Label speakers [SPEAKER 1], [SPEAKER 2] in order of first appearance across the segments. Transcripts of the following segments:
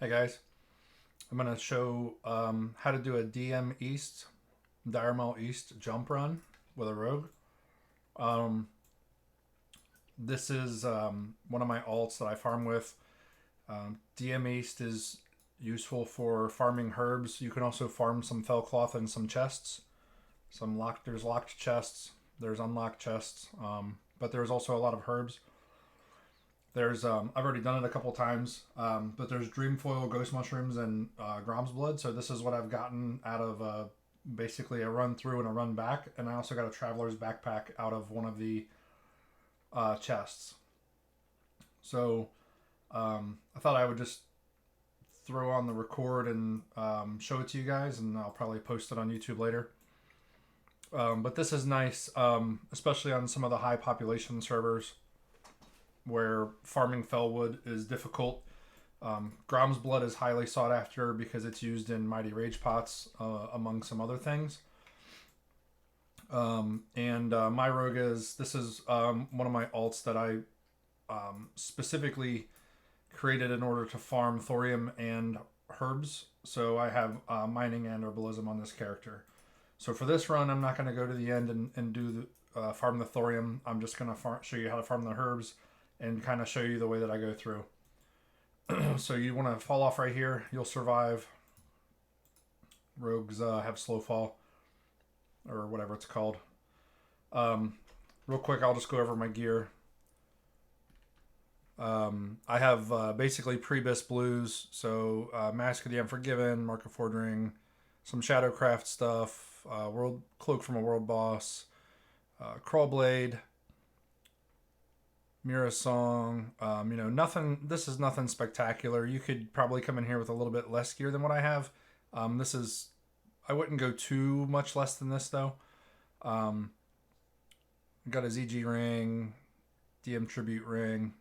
[SPEAKER 1] Hey guys, I'm going to show how to do a DM East, Diagonal East jump run with a rogue. Um, this is one of my alts that I farm with. DM East is useful for farming herbs. You can also farm some fell cloth and some chests. There's locked chests, there's unlocked chests, but there's also a lot of herbs. There's I've already done it a couple times, but there's dreamfoil, ghost mushrooms, and Grom's blood. So this is what I've gotten out of basically a run through and a run back, and I also got a traveler's backpack out of one of the chests. So I thought I would just throw on the record and show it to you guys, and I'll probably post it on YouTube later. But this is nice, especially on some of the high population servers where farming fellwood is difficult. Grom's blood is highly sought after because it's used in mighty rage pots, among some other things. And my rogue this is one of my alts that I specifically created in order to farm thorium and herbs. So I have mining and herbalism on this character. So for this run, I'm not going to go to the end and do the farm the thorium. I'm just going to show you how to farm the herbs and kind of show you the way that I go through. So you want to fall off right here. You'll survive. Rogues have slow fall, or whatever it's called. Real quick, I'll just go over my gear. I have basically pre-bis blues, so Mask of the Unforgiven, Mark of Fordring, some Shadowcraft stuff, World Cloak from a World Boss, Crawlblade, Mira Song. Nothing. This is nothing spectacular. You could probably come in here with a little bit less gear than what I have. This is. I wouldn't go too much less than this though. Got a ZG ring, DM tribute ring,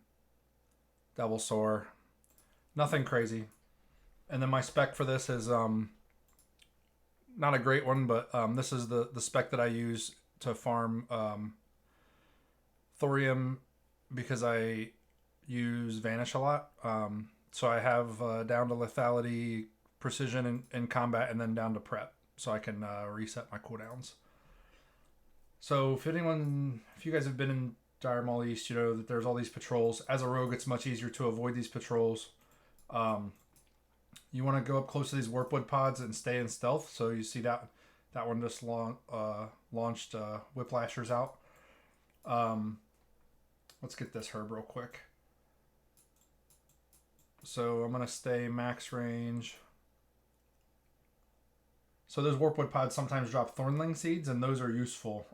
[SPEAKER 1] Devil Soar. Nothing crazy. And then my spec for this is not a great one, but this is the spec that I use to farm thorium, because I use Vanish a lot. So I have down to lethality, precision in combat, and then down to prep, so I can reset my cooldowns. So if you guys have been in Dire Maul East, you know that there's all these patrols. As a rogue, it's much easier to avoid these patrols. You want to go up close to these warpwood pods and stay in stealth. So you see that one just launched whiplashers out. Let's get this herb real quick. So I'm going to stay max range. So those warpwood pods sometimes drop thornling seeds, and those are useful.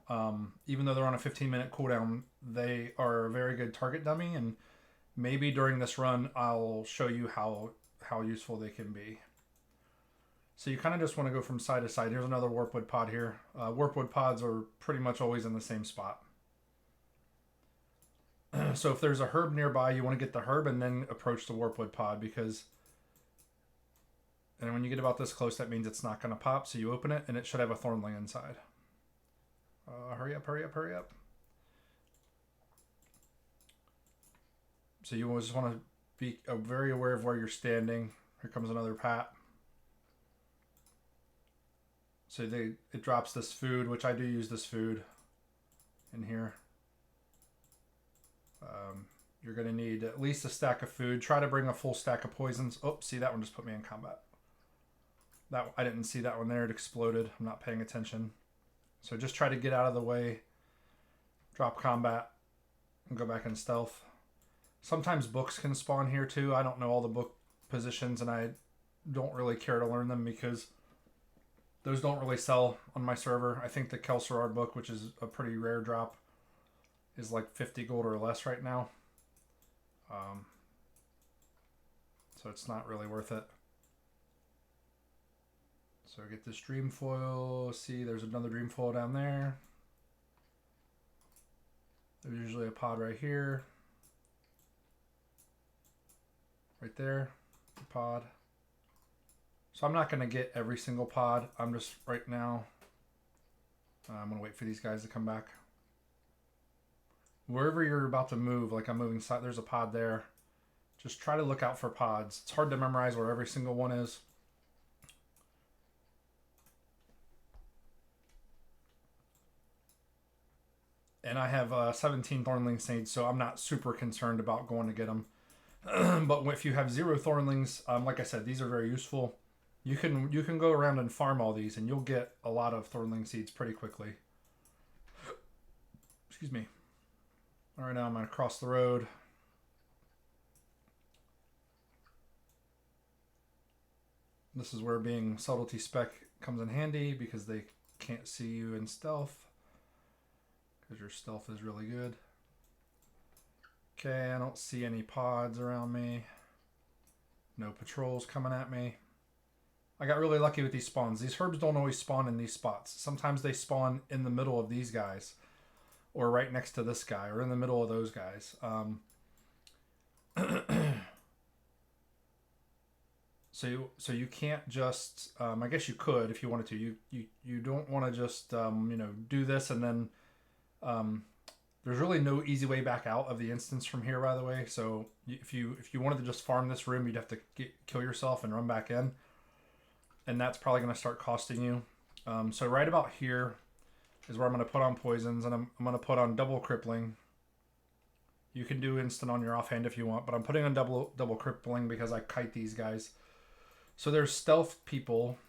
[SPEAKER 1] Even though they're on a 15-minute cooldown, they are a very good target dummy, and maybe during this run I'll show you how useful they can be. So you kind of just want to go from side to side. Here's another warpwood pod here. Warpwood pods are pretty much always in the same spot. So if there's a herb nearby, you want to get the herb and then approach the warpwood pod, and when you get about this close, that means it's not going to pop. So you open it and it should have a thornling inside. Hurry up, hurry up, hurry up. So you always want to be very aware of where you're standing. Here comes another pat. So it drops this food, which I do use this food in here. You're going to need at least a stack of food. Try to bring a full stack of poisons. Oh, see, that one just put me in combat. I didn't see that one there. It exploded. I'm not paying attention. So just try to get out of the way. Drop combat and go back in stealth. Sometimes books can spawn here too. I don't know all the book positions, and I don't really care to learn them because those don't really sell on my server. I think the Kelserard book, which is a pretty rare drop, is like 50 gold or less right now. So it's not really worth it. So get this dream foil. See, there's another dream foil down there. There's usually a pod right here. Right there, the pod. So I'm not going to get every single pod. I'm just right now. I'm going to wait for these guys to come back. Wherever you're about to move, like I'm moving side, there's a pod there. Just try to look out for pods. It's hard to memorize where every single one is. And I have 17 Thornling Seeds, so I'm not super concerned about going to get them. But if you have 0 Thornlings, like I said, these are very useful. You can go around and farm all these, and you'll get a lot of Thornling Seeds pretty quickly. Excuse me. All right, now I'm going to cross the road. This is where being subtlety spec comes in handy because they can't see you in stealth. Because your stealth is really good. Okay, I don't see any pods around me. No patrols coming at me. I got really lucky with these spawns. These herbs don't always spawn in these spots. Sometimes they spawn in the middle of these guys. Or right next to this guy. Or in the middle of those guys. So you can't just... I guess you could if you wanted to. You don't want to just do this and then... there's really no easy way back out of the instance from here, by the way. So if you wanted to just farm this room, you'd have to kill yourself and run back in. And that's probably going to start costing you. So right about here is where I'm going to put on poisons. And I'm going to put on double crippling. You can do instant on your offhand if you want. But I'm putting on double crippling because I kite these guys. So there's stealth people.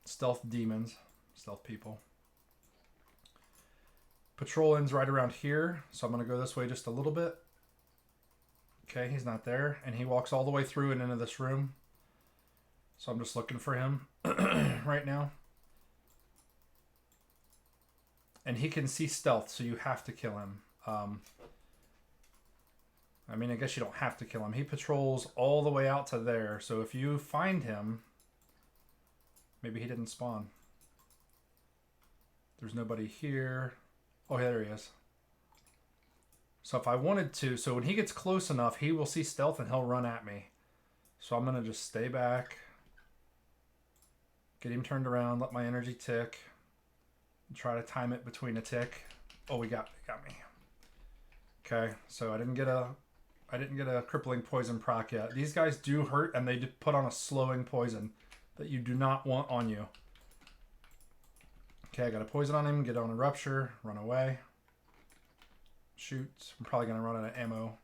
[SPEAKER 1] Stealth demons. Stealth people. Patrol ends right around here, so I'm going to go this way just a little bit. Okay, he's not there, and he walks all the way through and into this room. So I'm just looking for him right now. And he can see stealth, so you have to kill him. I mean, I guess you don't have to kill him. He patrols all the way out to there, so if you find him... Maybe he didn't spawn. There's nobody here... Oh, there he is. So if I wanted to, so when he gets close enough, he will see stealth and he'll run at me. So I'm going to just stay back. Get him turned around, let my energy tick. Try to time it between a tick. Oh, he got me. Okay, so I didn't get a crippling poison proc yet. These guys do hurt and they put on a slowing poison that you do not want on you. Okay, I got a poison on him, get on a rupture, run away. Shoot, I'm probably going to run out of ammo.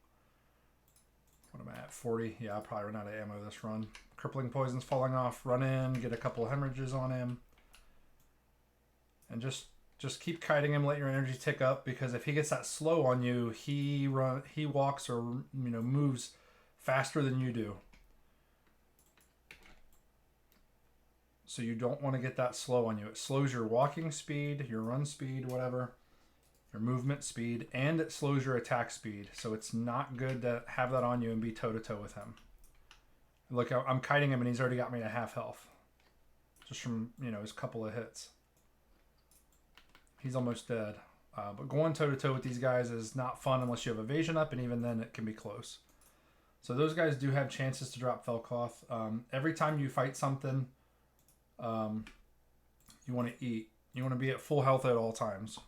[SPEAKER 1] What am I at, 40? Yeah, I'll probably run out of ammo this run. Crippling poison's falling off, run in, get a couple of hemorrhages on him. And just keep kiting him, let your energy tick up, because if he gets that slow on you, he walks or moves faster than you do. So you don't want to get that slow on you. It slows your walking speed, your run speed, whatever, your movement speed, and it slows your attack speed. So it's not good to have that on you and be toe-to-toe with him. Look, I'm kiting him and he's already got me to half health. Just from, his couple of hits. He's almost dead. But going toe-to-toe with these guys is not fun unless you have evasion up, and even then it can be close. So those guys do have chances to drop Felcloth. Every time you fight something... you want to eat. You want to be at full health at all times.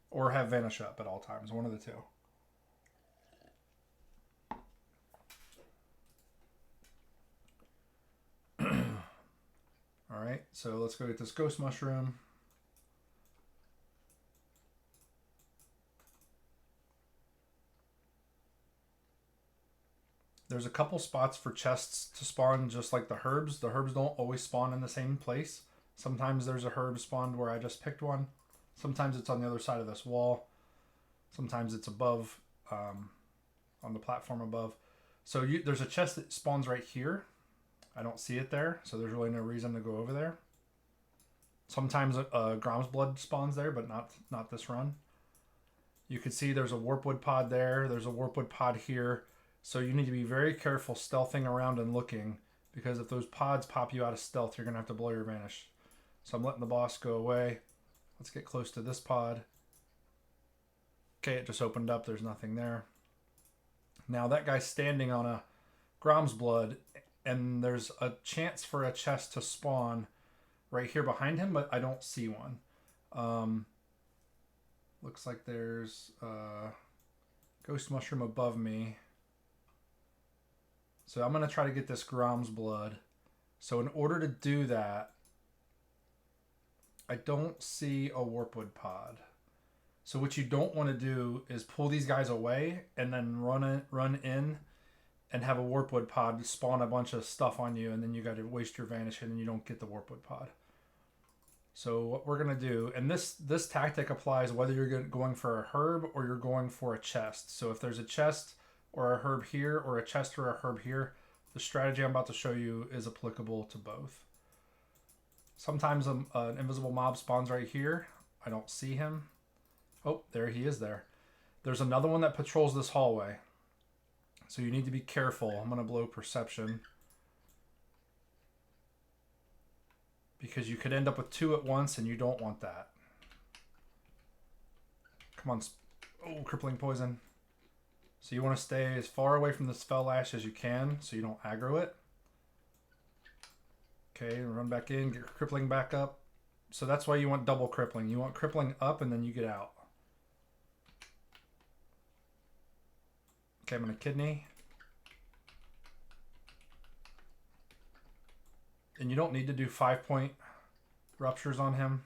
[SPEAKER 1] Or have Vanish up at all times. One of the two. Alright, so let's go get this Ghost Mushroom. There's a couple spots for chests to spawn just like the herbs. The herbs don't always spawn in the same place. Sometimes there's a herb spawned where I just picked one. Sometimes it's on the other side of this wall. Sometimes it's above, on the platform above. So there's a chest that spawns right here. I don't see it there, so there's really no reason to go over there. Sometimes Grom's Blood spawns there, but not this run. You can see there's a Warpwood pod there. There's a Warpwood pod here. So you need to be very careful stealthing around and looking, because if those pods pop you out of stealth, you're going to have to blow your Vanish. So I'm letting the boss go away. Let's get close to this pod. Okay, it just opened up. There's nothing there. Now that guy's standing on a Grom's Blood, and there's a chance for a chest to spawn right here behind him, but I don't see one. Looks like there's a Ghost Mushroom above me. So I'm going to try to get this Grom's blood. So in order to do that, I don't see a Warpwood pod. So what you don't want to do is pull these guys away and then run in and have a Warpwood pod spawn a bunch of stuff on you, and then you got to waste your Vanish and you don't get the Warpwood pod. So what we're going to do, and this tactic applies whether you're going for a herb or you're going for a chest. So if there's a chest or a herb here or a chest or a herb here, the strategy I'm about to show you is applicable to both. Sometimes an invisible mob spawns right here. I don't see him. Oh, there he is there. There's another one that patrols this hallway. So you need to be careful. I'm going to blow perception. Because you could end up with two at once and you don't want that. Come on. Oh, crippling poison. So you want to stay as far away from the spell lash as you can so you don't aggro it. Okay, run back in, get crippling back up. So that's why you want double crippling. You want crippling up and then you get out. Okay, I'm going to kidney. And you don't need to do 5-point ruptures on him.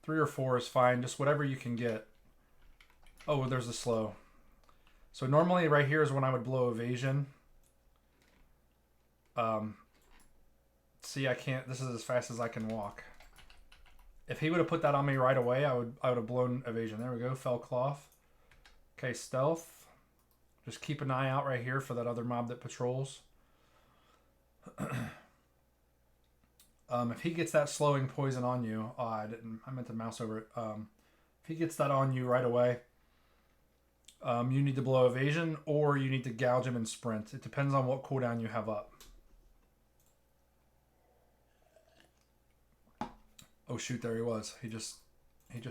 [SPEAKER 1] 3 or 4 is fine. Just whatever you can get. Oh, there's the slow. So normally right here is when I would blow evasion. See, I can't. This is as fast as I can walk. If he would have put that on me right away, I would have blown evasion. There we go. Fell cloth. Okay, stealth. Just keep an eye out right here for that other mob that patrols. If he gets that slowing poison on you, oh, I meant to mouse over it. If he gets that on you right away, you need to blow evasion or you need to gouge him and sprint. It depends on what cooldown you have up. Oh shoot, there he was. He just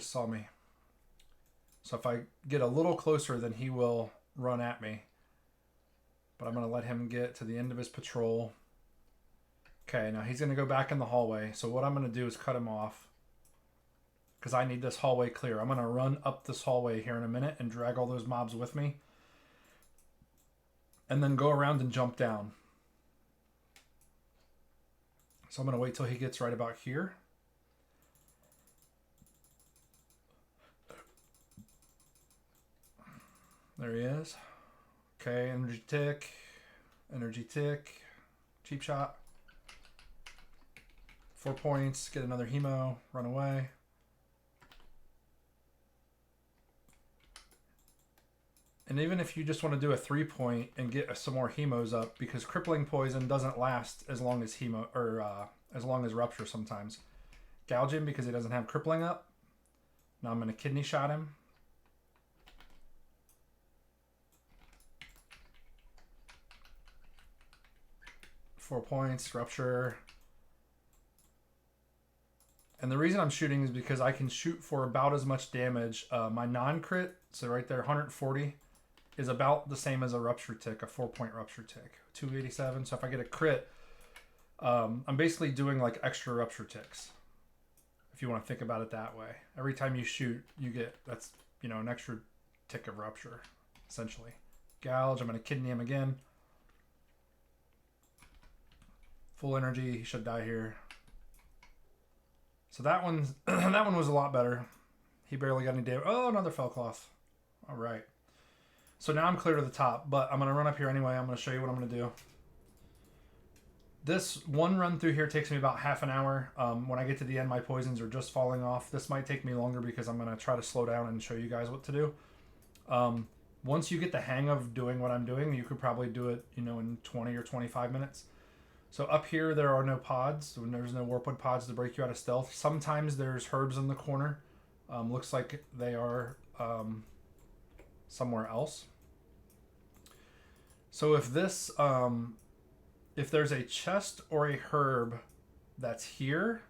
[SPEAKER 1] saw me. So if I get a little closer, then he will run at me. But I'm going to let him get to the end of his patrol. Okay, now he's going to go back in the hallway. So what I'm going to do is cut him off. Because I need this hallway clear. I'm going to run up this hallway here in a minute and drag all those mobs with me. And then go around and jump down. So I'm going to wait till he gets right about here. There he is. Okay, energy tick. Energy tick. Cheap shot. 4 points. Get another hemo. Run away. And even if you just want to do a 3-point and get some more hemos up, because crippling poison doesn't last as long as hemo or as long as rupture sometimes. Gouge him because he doesn't have crippling up. Now I'm going to kidney shot him. Four points, rupture. And the reason I'm shooting is because I can shoot for about as much damage. My non-crit, so right there, 140, is about the same as a rupture tick, a 4-point rupture tick. 287, so if I get a crit, I'm basically doing like extra rupture ticks. If you want to think about it that way. Every time you shoot, you get, that's, you know, an extra tick of rupture, essentially. Gouge, I'm going to kidney him again. Full energy, he should die here. So that one's that one was a lot better. He barely got any damage. Oh, another fell cloth. All right. So now I'm clear to the top, but I'm going to run up here anyway. I'm going to show you what I'm going to do. This one run through here takes me about half an hour. When I get to the end, my poisons are just falling off. This might take me longer because I'm going to try to slow down and show you guys what to do. Once you get the hang of doing what I'm doing, you could probably do it, you know, in 20 or 25 minutes. So up here, there are no pods. There's no Warpwood pods to break you out of stealth. Sometimes there's herbs in the corner. Looks like they are somewhere else. So if this, if there's a chest or a herb that's here,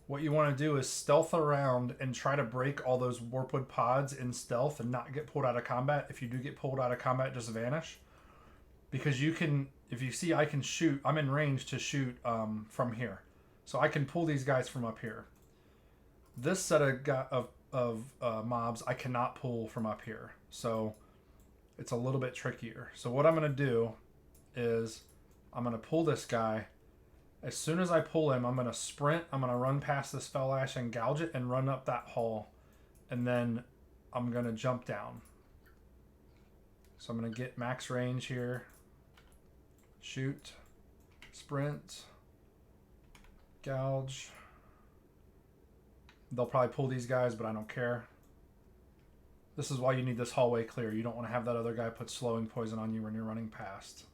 [SPEAKER 1] what you want to do is stealth around and try to break all those Warpwood pods in stealth and not get pulled out of combat. If you do get pulled out of combat, just vanish. Because you can, if you see, I can shoot, I'm in range to shoot from here. So I can pull these guys from up here. This set of mobs I cannot pull from up here. So it's a little bit trickier. So what I'm going to do is I'm going to pull this guy. As soon as I pull him, I'm going to sprint. I'm going to run past this Fell Ash and gouge it and run up that hall. And then I'm going to jump down. So I'm going to get max range here. Shoot. Sprint. Gouge. They'll probably pull these guys, but I don't care. This is why you need this hallway clear. You don't want to have that other guy put slowing poison on you when you're running past.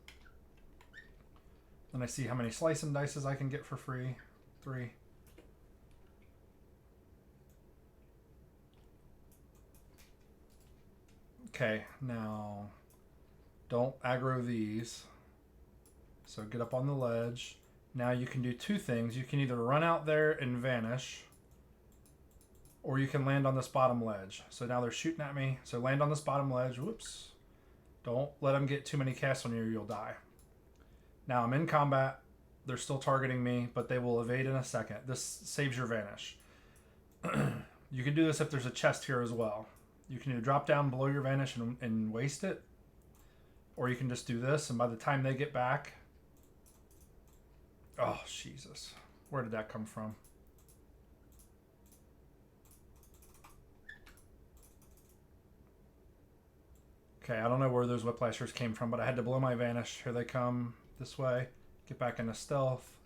[SPEAKER 1] Then I see how many slice and dices I can get for free. 3. Okay, now don't aggro these. So get up on the ledge. Now you can do 2 things. You can either run out there and vanish, or you can land on this bottom ledge. So now they're shooting at me. So land on this bottom ledge. Whoops. Don't let them get too many casts on you or you'll die. Now I'm in combat. They're still targeting me, but they will evade in a second. This saves your vanish. You can do this if there's a chest here as well. You can either drop down below your vanish and waste it, or you can just do this, and by the time they get back... Oh, Jesus. Where did that come from? Okay, I don't know where those whiplashers came from, but I had to blow my vanish. Here they come this way. Get back into stealth.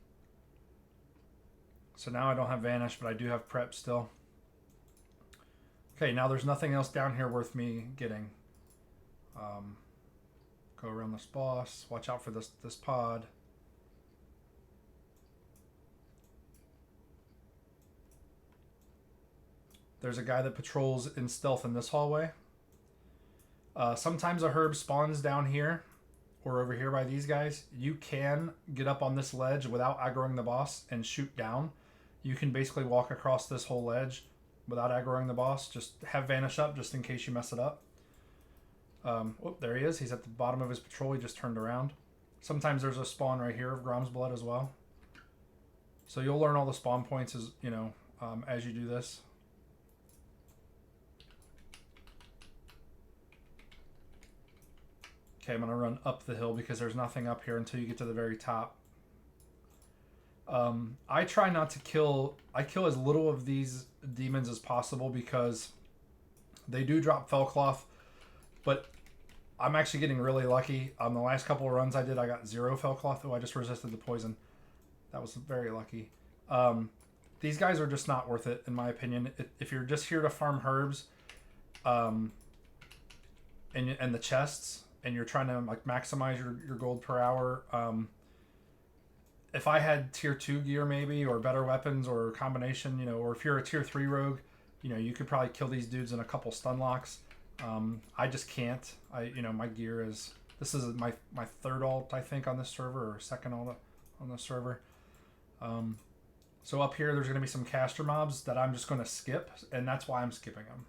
[SPEAKER 1] So now I don't have vanish, but I do have prep still. Okay, now there's nothing else down here worth me getting. Go around this boss. Watch out for this pod. There's a guy that patrols in stealth in this hallway. Sometimes a herb spawns down here or over here by these guys. You can get up on this ledge without aggroing the boss and shoot down. You can basically walk across this whole ledge without aggroing the boss. Just have vanish up just in case you mess it up. Oh, there he is. He's at the bottom of his patrol. He just turned around. Sometimes there's a spawn right here of Grom's Blood as well. So you'll learn all the spawn points as as you do this. Okay, I'm going to run up the hill because there's nothing up here until you get to the very top. I try not to kill... I kill as little of these demons as possible because they do drop Fellcloth, but I'm actually getting really lucky. On the last couple of runs I did, I got 0 Fellcloth. Oh, I just resisted the poison. That was very lucky. These guys are just not worth it, in my opinion. If you're just here to farm herbs and the chests, and you're trying to like maximize your gold per hour, if I had tier 2 gear maybe, or better weapons, or a combination, or if you're a tier 3 rogue, you could probably kill these dudes in a couple stun locks. I just can't. My gear is... This is my 3rd alt, I think, on this server, or 2nd alt on this server. So up here, there's going to be some caster mobs that I'm just going to skip, and that's why I'm skipping them.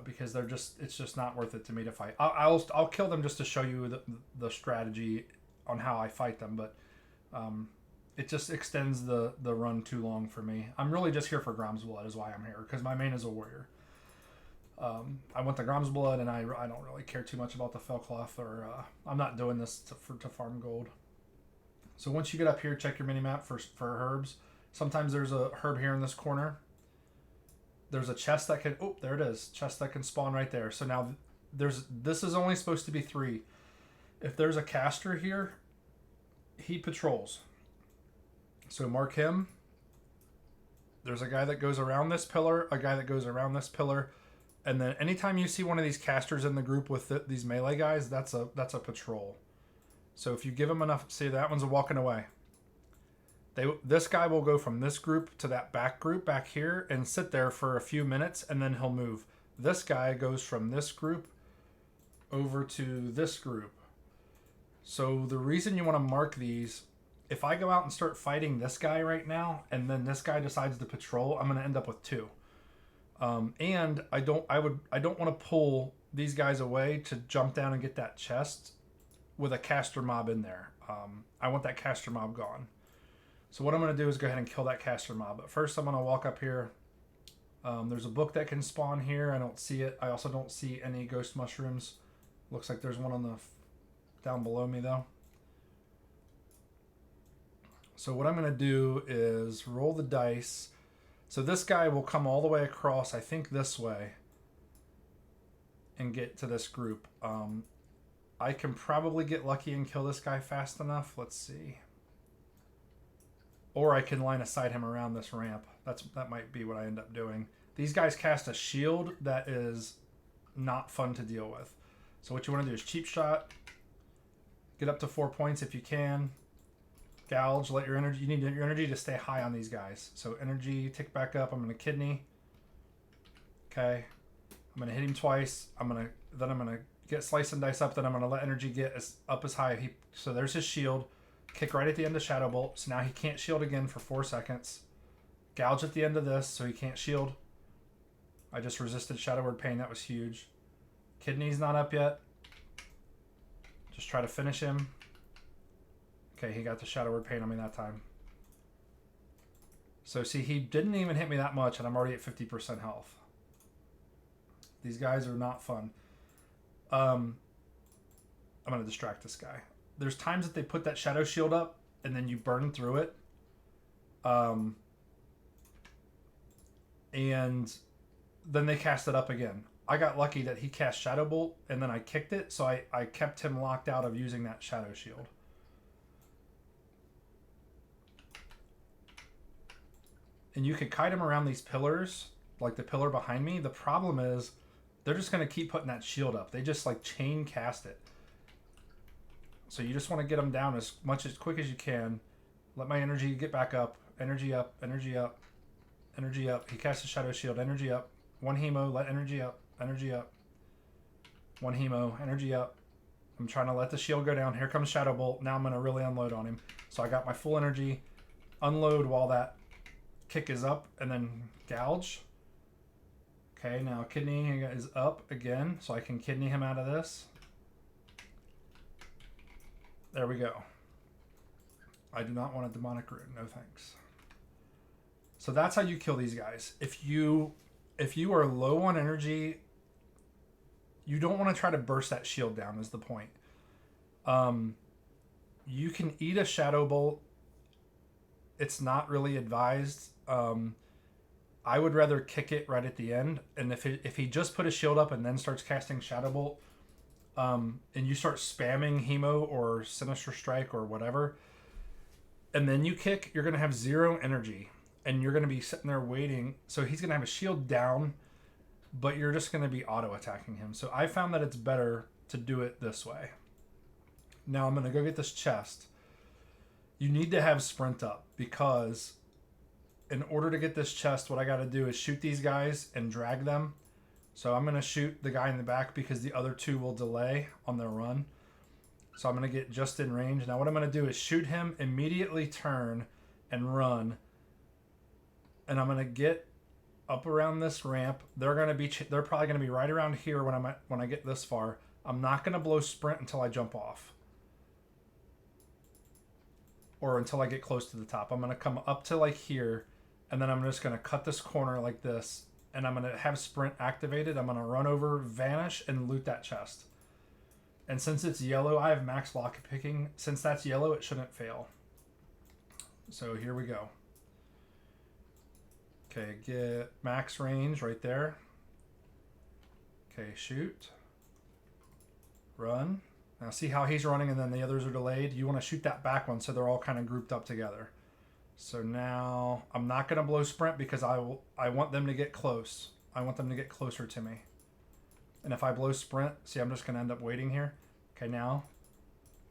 [SPEAKER 1] Because it's just not worth it to me to fight. I'll kill them just to show you the strategy on how I fight them, but it just extends the run too long for me. I'm really just here for Grom's Blood is why I'm here, because my main is a warrior. I want the Grom's Blood, and I don't really care too much about the Fellcloth, or I'm not doing this to farm gold. So once you get up here, check your minimap for herbs. Sometimes there's a herb here in this corner. There's a chest that can... Oh, there it is. Chest that can spawn right there. So now this is only supposed to be 3. If there's a caster here, he patrols. So mark him. There's a guy that goes around this pillar, a guy that goes around this pillar, and then anytime you see one of these casters in the group with these melee guys, that's a patrol. So if you give him enough... See, that one's a walking away. This guy will go from this group to that back group back here and sit there for a few minutes, and then he'll move. This guy goes from this group over to this group. So the reason you want to mark these, if I go out and start fighting this guy right now, and then this guy decides to patrol, I'm going to end up with 2. And I don't want to pull these guys away to jump down and get that chest with a caster mob in there. I want that caster mob gone. So what I'm going to do is go ahead and kill that caster mob. But first I'm going to walk up here. There's a book that can spawn here. I don't see it. I also don't see any ghost mushrooms. Looks like there's one on the down below me though. So what I'm going to do is roll the dice. So this guy will come all the way across, I think this way, and get to this group. I can probably get lucky and kill this guy fast enough. Let's see. Or I can line of sight him around this ramp. That might be what I end up doing. These guys cast a shield that is not fun to deal with. So what you want to do is cheap shot. Get up to 4 points if you can. Gouge, let your energy, you need your energy to stay high on these guys. So energy, tick back up. I'm going to kidney. Okay. I'm going to hit him twice. Then I'm going to get slice and dice up. Then I'm going to let energy get up as high. So there's his shield. Kick right at the end of Shadow Bolt. So now he can't shield again for 4 seconds. Gouge at the end of this so he can't shield. I just resisted Shadow Word Pain. That was huge. Kidney's not up yet. Just try to finish him. Okay, he got the Shadow Word Pain on me that time. So see, he didn't even hit me that much, and I'm already at 50% health. These guys are not fun. I'm going to distract this guy. There's times that they put that Shadow Shield up, and then you burn through it. And then they cast it up again. I got lucky that he cast Shadow Bolt, and then I kicked it, so I kept him locked out of using that Shadow Shield. And you could kite him around these pillars, like the pillar behind me. The problem is, they're just going to keep putting that shield up. They just like chain cast it. So you just want to get them down as quick as you can. Let my energy get back up. Energy up, energy up, energy up. He casts a Shadow Shield, energy up. 1 hemo, let energy up, energy up. 1 hemo, energy up. I'm trying to let the shield go down. Here comes Shadow Bolt. Now I'm going to really unload on him. So I got my full energy. Unload while that kick is up, and then gouge. Okay, now kidney is up again, so I can kidney him out of this. There we go. I do not want a demonic rune, no thanks. So that's how you kill these guys. If you are low on energy, you don't want to try to burst that shield down is the point. You can eat a Shadow Bolt. It's not really advised. I would rather kick it right at the end. And if he just put a shield up and then starts casting Shadow Bolt, and you start spamming Hemo or Sinister Strike or whatever, and then you kick, you're going to have 0 energy. And you're going to be sitting there waiting. So he's going to have a shield down, but you're just going to be auto-attacking him. So I found that it's better to do it this way. Now I'm going to go get this chest. You need to have sprint up, because in order to get this chest, what I got to do is shoot these guys and drag them. So I'm going to shoot the guy in the back because the other 2 will delay on their run. So I'm going to get just in range. Now what I'm going to do is shoot him, immediately turn and run. And I'm going to get up around this ramp. They're probably going to be right around here when I get this far. I'm not going to blow sprint until I jump off. Or until I get close to the top. I'm going to come up to like here, and then I'm just going to cut this corner like this, and I'm going to have sprint activated. I'm going to run over, vanish, and loot that chest. And since it's yellow, I have max lock picking. Since that's yellow, it shouldn't fail. So here we go. Okay, get max range right there. Okay, shoot. Run. Now see how he's running and then the others are delayed? You want to shoot that back one so they're all kind of grouped up together. So now I'm not going to blow sprint because I want them to get close. I want them to get closer to me. And if I blow sprint, see, I'm just going to end up waiting here. Okay, now.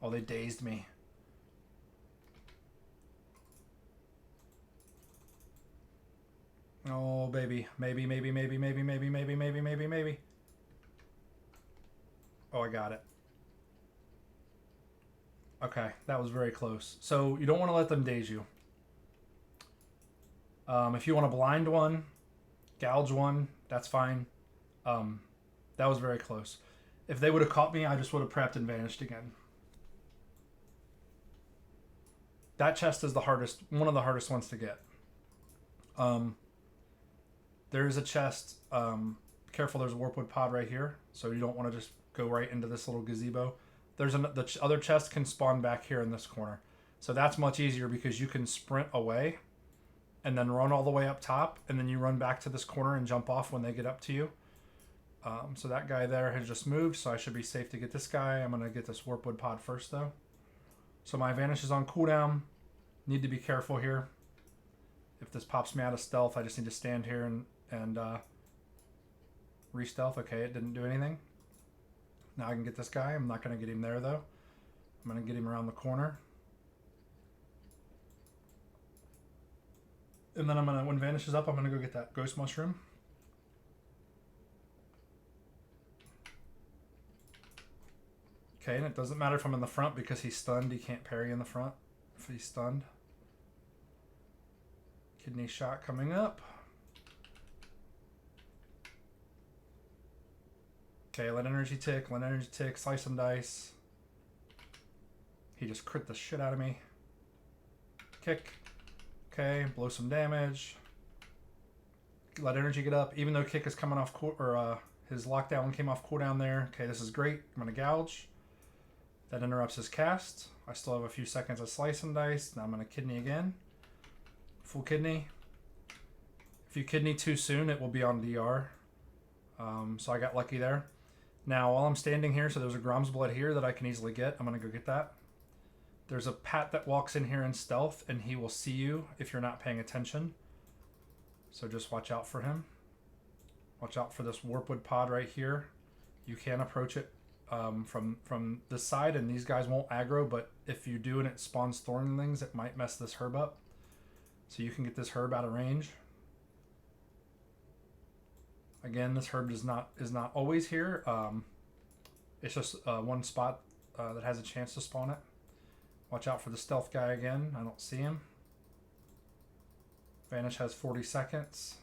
[SPEAKER 1] Oh, they dazed me. Oh, baby. Maybe. Oh, I got it. Okay, that was very close. So you don't want to let them daze you. If you want to blind one, gouge one, that's fine. That was very close. If they would have caught me, I just would have prepped and vanished again. That chest is one of the hardest ones to get. There's a chest. Careful, there's a warpwood pod right here, so you don't want to just go right into this little gazebo. The other chest can spawn back here in this corner. So that's much easier because you can sprint away and then run all the way up top, and then you run back to this corner and jump off when they get up to you. So that guy there has just moved, so I should be safe to get this guy. I'm going to get this warpwood pod first, though. So my vanish is on cooldown. Need to be careful here. If this pops me out of stealth, I just need to stand here and re-stealth. Okay, it didn't do anything. Now I can get this guy. I'm not going to get him there, though. I'm going to get him around the corner. And then when vanish is up, I'm going to go get that ghost mushroom. Okay, and it doesn't matter if I'm in the front because he's stunned. He can't parry in the front if he's stunned. Kidney shot coming up. Okay, let energy tick, slice and dice. He just crit the shit out of me. Kick. Okay, blow some damage. Let energy get up, even though kick is coming off his lockdown came off cooldown there. Okay, this is great. I'm gonna gouge. That interrupts his cast. I still have a few seconds of slice and dice. Now I'm gonna kidney again. Full kidney. If you kidney too soon, it will be on DR. So I got lucky there. Now, while I'm standing here, so there's a Grom's Blood here that I can easily get. I'm going to go get that. There's a Pat that walks in here in stealth, and he will see you if you're not paying attention. So just watch out for him. Watch out for this warpwood pod right here. You can approach it from this side, and these guys won't aggro, but if you do and it spawns thornlings, it might mess this herb up. So you can get this herb out of range. Again, this herb is not always here. It's just one spot that has a chance to spawn it. Watch out for the stealth guy again. I don't see him. Vanish has 40 seconds.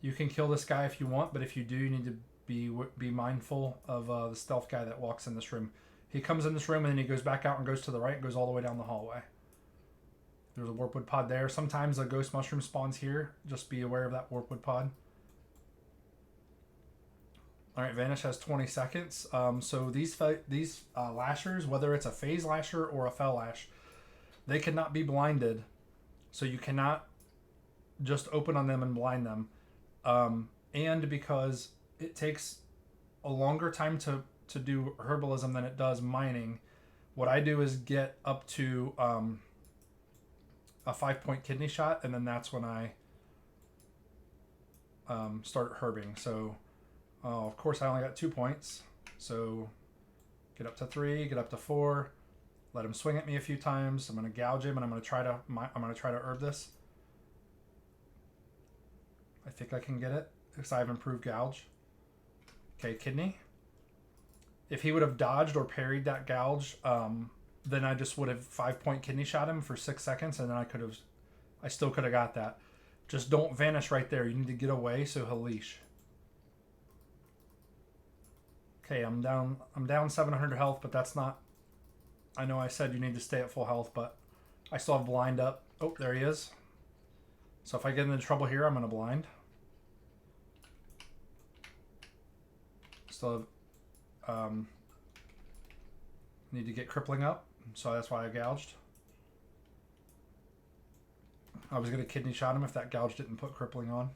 [SPEAKER 1] You can kill this guy if you want, but if you do, you need to be mindful of the stealth guy that walks in this room. He comes in this room and then he goes back out and goes to the right and goes all the way down the hallway. There's a warpwood pod there. Sometimes a ghost mushroom spawns here. Just be aware of that warpwood pod. All right, Vanish has 20 seconds. So these lashers, whether it's a phase lasher or a fell lash, they cannot be blinded. So you cannot just open on them and blind them. And because it takes a longer time to do herbalism than it does mining, what I do is get up to a 5-point kidney shot, and then that's when I start herbing. So of course I only got 2 points, so get up to 3, get up to 4, let him swing at me a few times. I'm going to gouge him, and I'm going to try to herb this. I think I can get it because I have improved gouge. Okay, kidney. If he would have dodged or parried that gouge, then I just would have 5-point kidney shot him for 6 seconds, and then I still could have got that. Just don't vanish right there. You need to get away so he'll leash. Okay, I'm down 700 health, but that's not... I know I said you need to stay at full health, but I still have blind up. Oh, there he is. So if I get into trouble here, I'm going to blind. Still have... need to get crippling up, so that's why I gouged. I was going to kidney shot him if that gouge didn't put crippling on.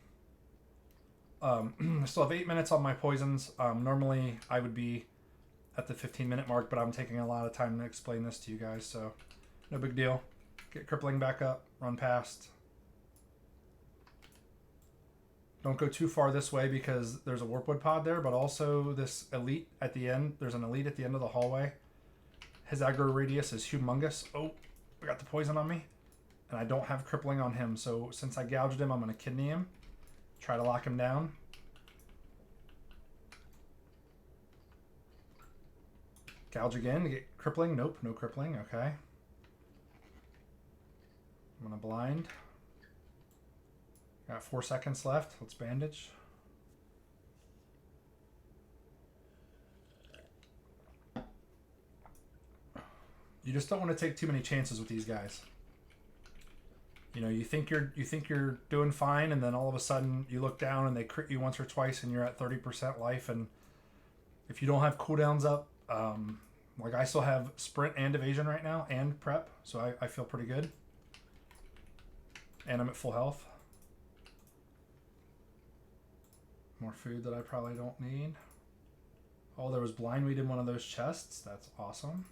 [SPEAKER 1] I still have 8 minutes on my poisons. Normally I would be at the 15-minute mark, but I'm taking a lot of time to explain this to you guys, so no big deal. Get crippling back up, run past. Don't go too far this way because there's a warpwood pod there, but also this elite at the end. There's an elite at the end of the hallway. His aggro radius is humongous. Oh, I got the poison on me. And I don't have crippling on him, so since I gouged him, I'm going to kidney him. Try to lock him down. Gouge again to get crippling. Nope, no crippling. Okay. I'm going to blind. Got 4 seconds left. Let's bandage. You just don't want to take too many chances with these guys. You know, you think you're doing fine, and then all of a sudden you look down and they crit you once or twice, and you're at 30% life. And if you don't have cooldowns up, like I still have sprint and evasion right now, and prep, so I feel pretty good. And I'm at full health. More food that I probably don't need. Oh, there was blind weed in one of those chests. That's awesome.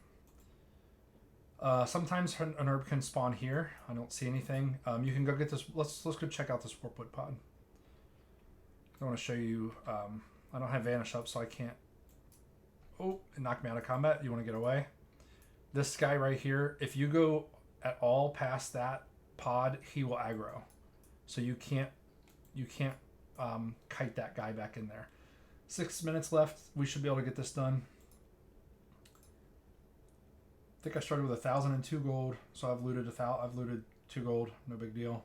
[SPEAKER 1] Sometimes an herb can spawn here. I don't see anything. You can go get this. Let's go check out this warpwood pod. I want to show you. I don't have vanish up, so I can't. Oh, it knocked me out of combat. You want to get away? This guy right here. If you go at all past that pod, he will aggro. So you can't kite that guy back in there. 6 minutes left. We should be able to get this done. I think I started with 1,002 gold, so I've looted 2 gold. No big deal.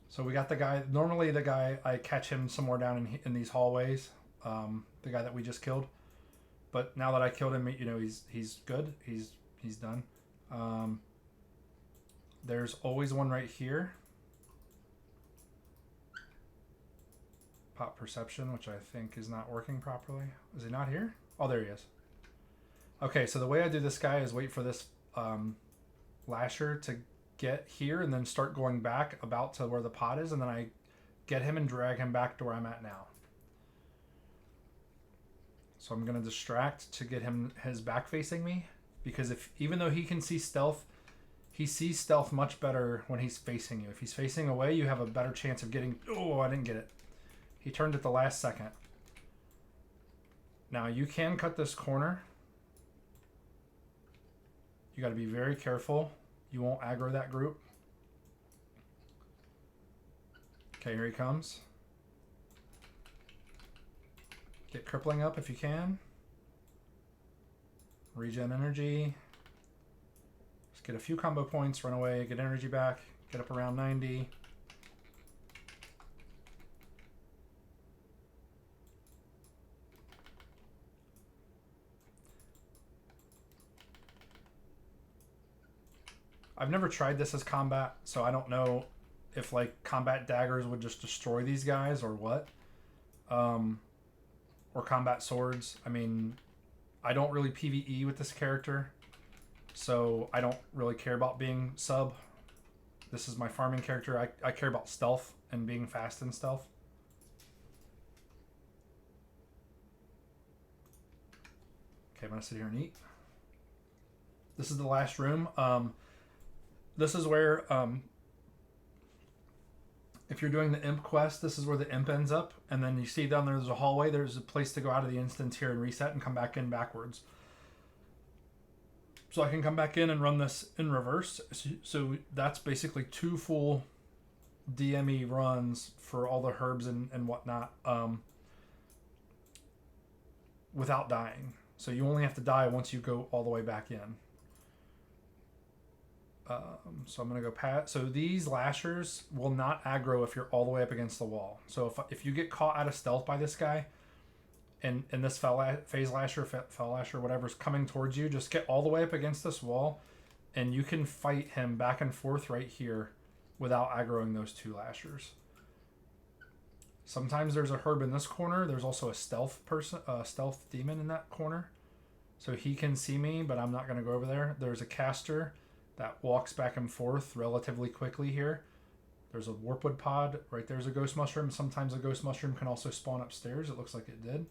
[SPEAKER 1] So we got the guy. Normally the guy, I catch him somewhere down in these hallways. The guy that we just killed. But now that I killed him, you know, he's good. He's done. There's always one right here. Pop perception, which I think is not working properly. Is he not here? Oh, there he is. Okay, so the way I do this guy is wait for this lasher to get here and then start going back about to where the pot is, and then I get him and drag him back to where I'm at now. So I'm going to distract to get his back facing me, because even though he can see stealth, he sees stealth much better when he's facing you. If he's facing away, you have a better chance of getting... Oh, I didn't get it. He turned at the last second. Now you can cut this corner. You got to be very careful. You won't aggro that group. Okay, here he comes. Get crippling up if you can. Regen energy. Just get a few combo points, run away, get energy back, get up around 90. I've never tried this as combat, so I don't know if like combat daggers would just destroy these guys or what. Or combat swords. I mean, I don't really PvE with this character, so I don't really care about being sub. This is my farming character. I care about stealth and being fast in stealth. Okay, I'm gonna sit here and eat. This is the last room. This is where, if you're doing the imp quest, this is where the imp ends up. And then you see down there's a hallway. There's a place to go out of the instance here and reset and come back in backwards. So I can come back in and run this in reverse. So that's basically 2 full DME runs for all the herbs and whatnot without dying. So you only have to die once you go all the way back in. So I'm going to go past. So these lashers will not aggro if you're all the way up against the wall. So if you get caught out of stealth by this guy, and this phase lasher, fell lasher, whatever's coming towards you, just get all the way up against this wall, and you can fight him back and forth right here without aggroing those 2 lashers. Sometimes there's a herb in this corner. There's also a stealth demon in that corner. So he can see me, but I'm not going to go over there. There's a caster that walks back and forth relatively quickly here. There's a warpwood pod. Right there's a ghost mushroom. Sometimes a ghost mushroom can also spawn upstairs. It looks like it did.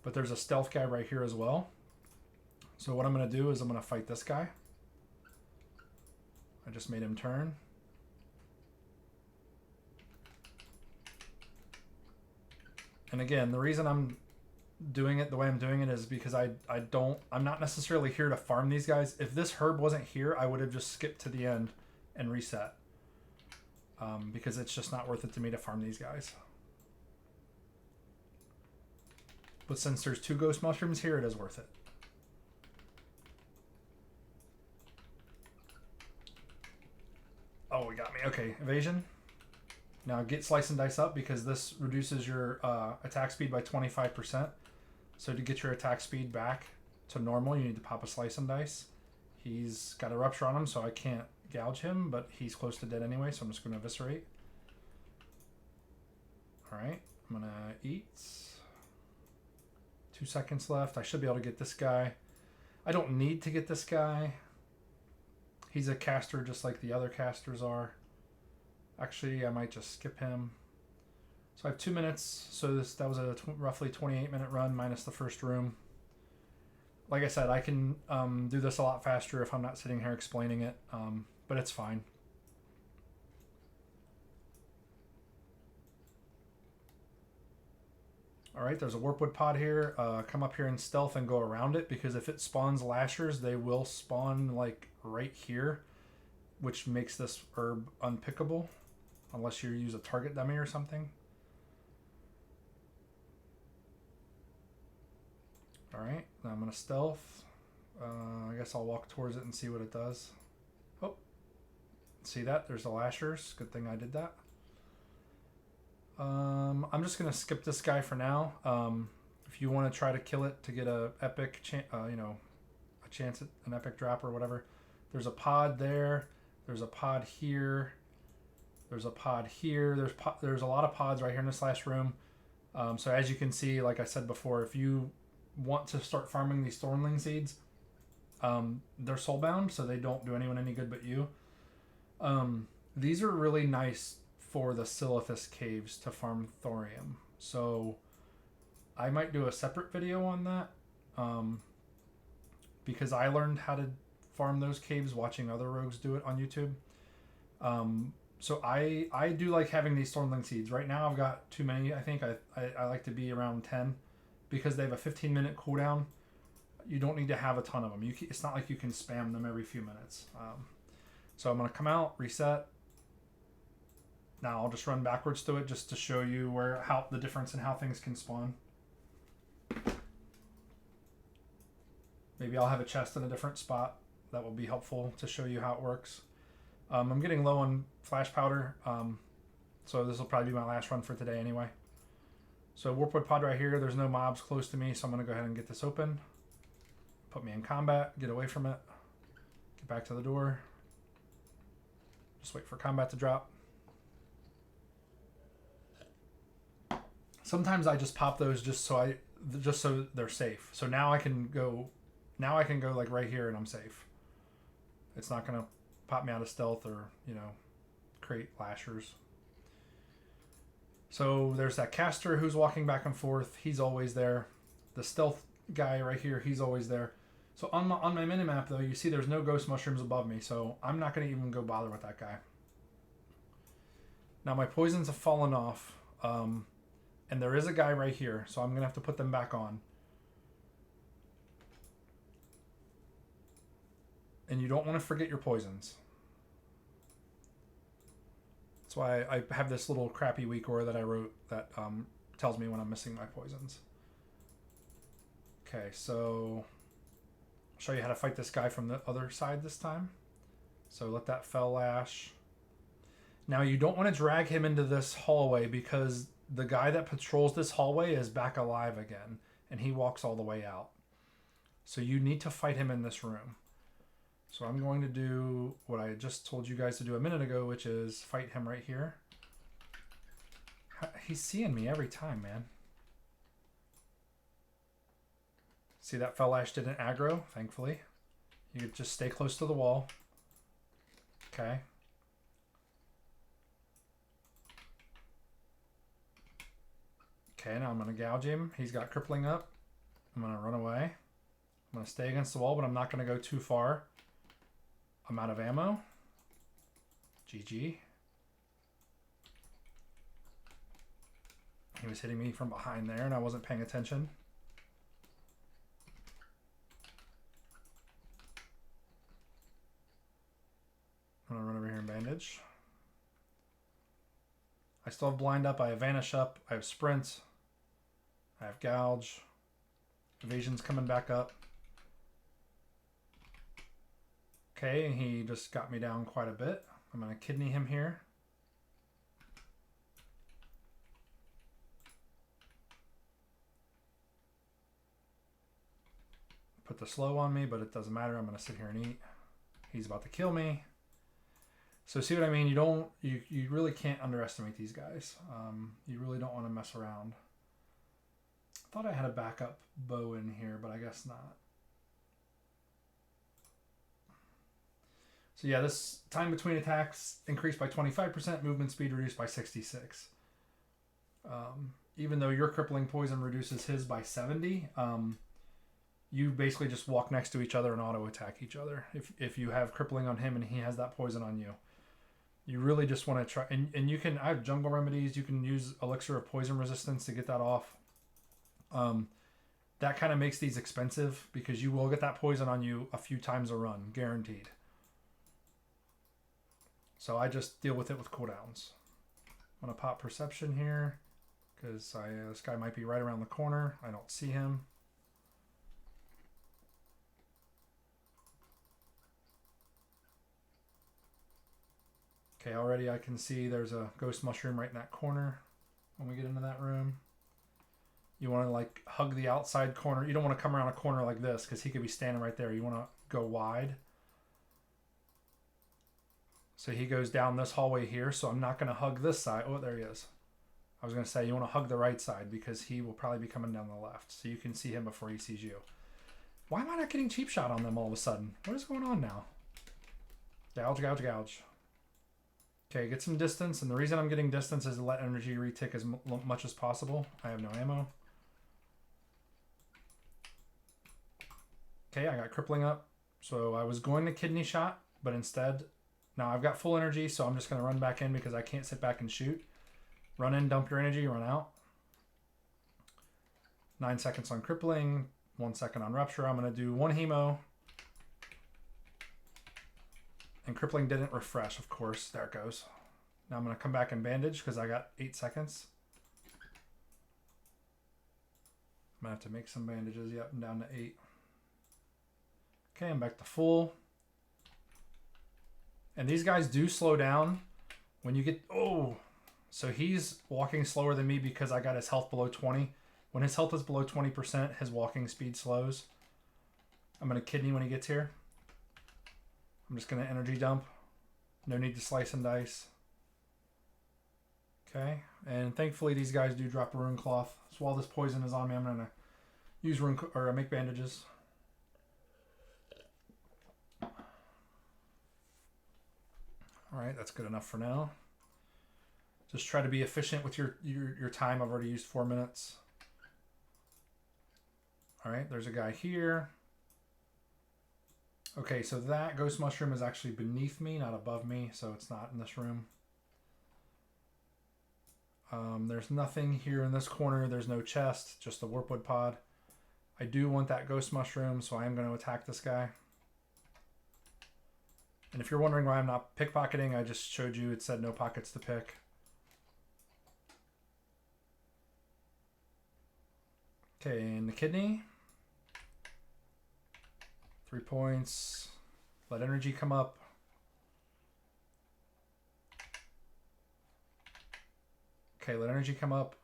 [SPEAKER 1] But there's a stealth guy right here as well. So what I'm going to do is I'm going to fight this guy. I just made him turn. And again, the reason I'm doing it the way I'm doing it is because I'm not necessarily here to farm these guys. If this herb wasn't here, I would have just skipped to the end and reset. Because it's just not worth it to me to farm these guys. But since there's 2 ghost mushrooms here, it is worth it. Oh, we got me. Okay, evasion. Now get slice and dice up, because this reduces your attack speed by 25%. So to get your attack speed back to normal, you need to pop a slice and dice. He's got a rupture on him, so I can't gouge him, but he's close to dead anyway, so I'm just going to eviscerate. Alright, I'm going to eat. 2 seconds left. I should be able to get this guy. I don't need to get this guy. He's a caster just like the other casters are. Actually, I might just skip him. So I have 2 minutes. So that was a roughly 28-minute run minus the first room. Like I said, I can do this a lot faster if I'm not sitting here explaining it, but it's fine. Alright, there's a Warpwood pod here. Come up here in stealth and go around it, because if it spawns lashers, they will spawn like right here, which makes this herb unpickable unless you use a target dummy or something. Alright, now I'm going to stealth. I guess I'll walk towards it and see what it does. Oh, see that? There's the lashers. Good thing I did that. I'm just going to skip this guy for now. If you want to try to kill it to get a epic, a chance at an epic drop or whatever, there's a pod there. There's a pod here. There's a pod here. There's a lot of pods right here in this last room. So as you can see, like I said before, if you want to start farming these Thornling seeds, they're soulbound, so they don't do anyone any good but you. These are really nice for the Silithus caves to farm thorium, so I might do a separate video on that, because I learned how to farm those caves watching other rogues do it on YouTube. So I do like having these Thornling seeds. Right now I've got too many. I think I like to be around 10, because they have a 15-minute cooldown. You don't need to have a ton of them. It's not like you can spam them every few minutes. So I'm going to come out, reset. Now I'll just run backwards through it just to show you how the difference in how things can spawn. Maybe I'll have a chest in a different spot. That will be helpful to show you how it works. I'm getting low on flash powder, so this will probably be my last run for today anyway. So Warpwood pod right here. There's no mobs close to me, so I'm going to go ahead and get this open. Put me in combat, get away from it, get back to the door. Just wait for combat to drop. Sometimes I just pop those just so they're safe. So now I can go like right here and I'm safe. It's not going to pop me out of stealth or, create lashers. So there's that caster who's walking back and forth. He's always there. The stealth guy right here, he's always there. So on my minimap, though, you see there's no ghost mushrooms above me, so I'm not going to even go bother with that guy. Now my poisons have fallen off, and there is a guy right here, so I'm going to have to put them back on. And you don't want to forget your poisons. That's why I have this little crappy weak aura that I wrote that tells me when I'm missing my poisons. Okay, so I'll show you how to fight this guy from the other side this time. So let that fell lash. Now you don't want to drag him into this hallway, because the guy that patrols this hallway is back alive again, and he walks all the way out. So you need to fight him in this room. So I'm going to do what I just told you guys to do a minute ago, which is fight him right here. He's seeing me every time, man. See, that fell lash didn't aggro, thankfully. You could just stay close to the wall. Okay. Okay, now I'm going to gouge him. He's got crippling up. I'm going to run away. I'm going to stay against the wall, but I'm not going to go too far. I'm out of ammo. GG. He was hitting me from behind there, and I wasn't paying attention. I'm going to run over here and bandage. I still have blind up. I have vanish up. I have sprint. I have gouge. Evasion's coming back up. Okay, he just got me down quite a bit. I'm going to kidney him here. Put the slow on me, but it doesn't matter. I'm going to sit here and eat. He's about to kill me. So see what I mean? You really can't underestimate these guys. You really don't want to mess around. I thought I had a backup bow in here, but I guess not. So yeah, this time between attacks increased by 25%, movement speed reduced by 66. Even though your crippling poison reduces his by 70, you basically just walk next to each other and auto attack each other. If you have crippling on him and he has that poison on you, you really just want to try. And you can, I have jungle remedies. You can use elixir of poison resistance to get that off. That kind of makes these expensive because you will get that poison on you a few times a run, guaranteed. So I just deal with it with cooldowns. I'm going to pop perception here because this guy might be right around the corner. I don't see him. Okay, already I can see there's a ghost mushroom right in that corner when we get into that room. You want to like hug the outside corner. You don't want to come around a corner like this because he could be standing right there. You want to go wide. So he goes down this hallway here, so I'm not going to hug this side. Oh, there he is. I was going to say you want to hug the right side because he will probably be coming down the left. So you can see him before he sees you. Why am I not getting cheap shot on them all of a sudden? What is going on now? Gouge, gouge, gouge. Okay, get some distance. And the reason I'm getting distance is to let energy retick as much as possible. I have no ammo. Okay, I got crippling up. So I was going to kidney shot, but instead... Now I've got full energy, so I'm just going to run back in because I can't sit back and shoot. Run in, dump your energy, run out. 9 seconds on crippling, 1 second on rupture. I'm going to do 1 hemo. And crippling didn't refresh, of course. There it goes. Now I'm going to come back and bandage because I got 8 seconds. I'm going to have to make some bandages. Yep, I'm down to 8. Okay, I'm back to full. And these guys do slow down when you get... Oh! So he's walking slower than me because I got his health below 20. When his health is below 20%, his walking speed slows. I'm going to kidney when he gets here. I'm just going to energy dump. No need to slice and dice. Okay. And thankfully these guys do drop a rune cloth. So while this poison is on me, I'm going to use rune... or make bandages. All right, that's good enough for now. Just try to be efficient with your time. I've already used 4 minutes. All right, there's a guy here. Okay, so that ghost mushroom is actually beneath me, not above me, so it's not in this room. There's nothing here in this corner. There's no chest, just the warpwood pod. I do want that ghost mushroom, so I am going to attack this guy. And if you're wondering why I'm not pickpocketing, I just showed you it said no pockets to pick. Okay, and the kidney. 3 points. Let energy come up. Okay, let energy come up.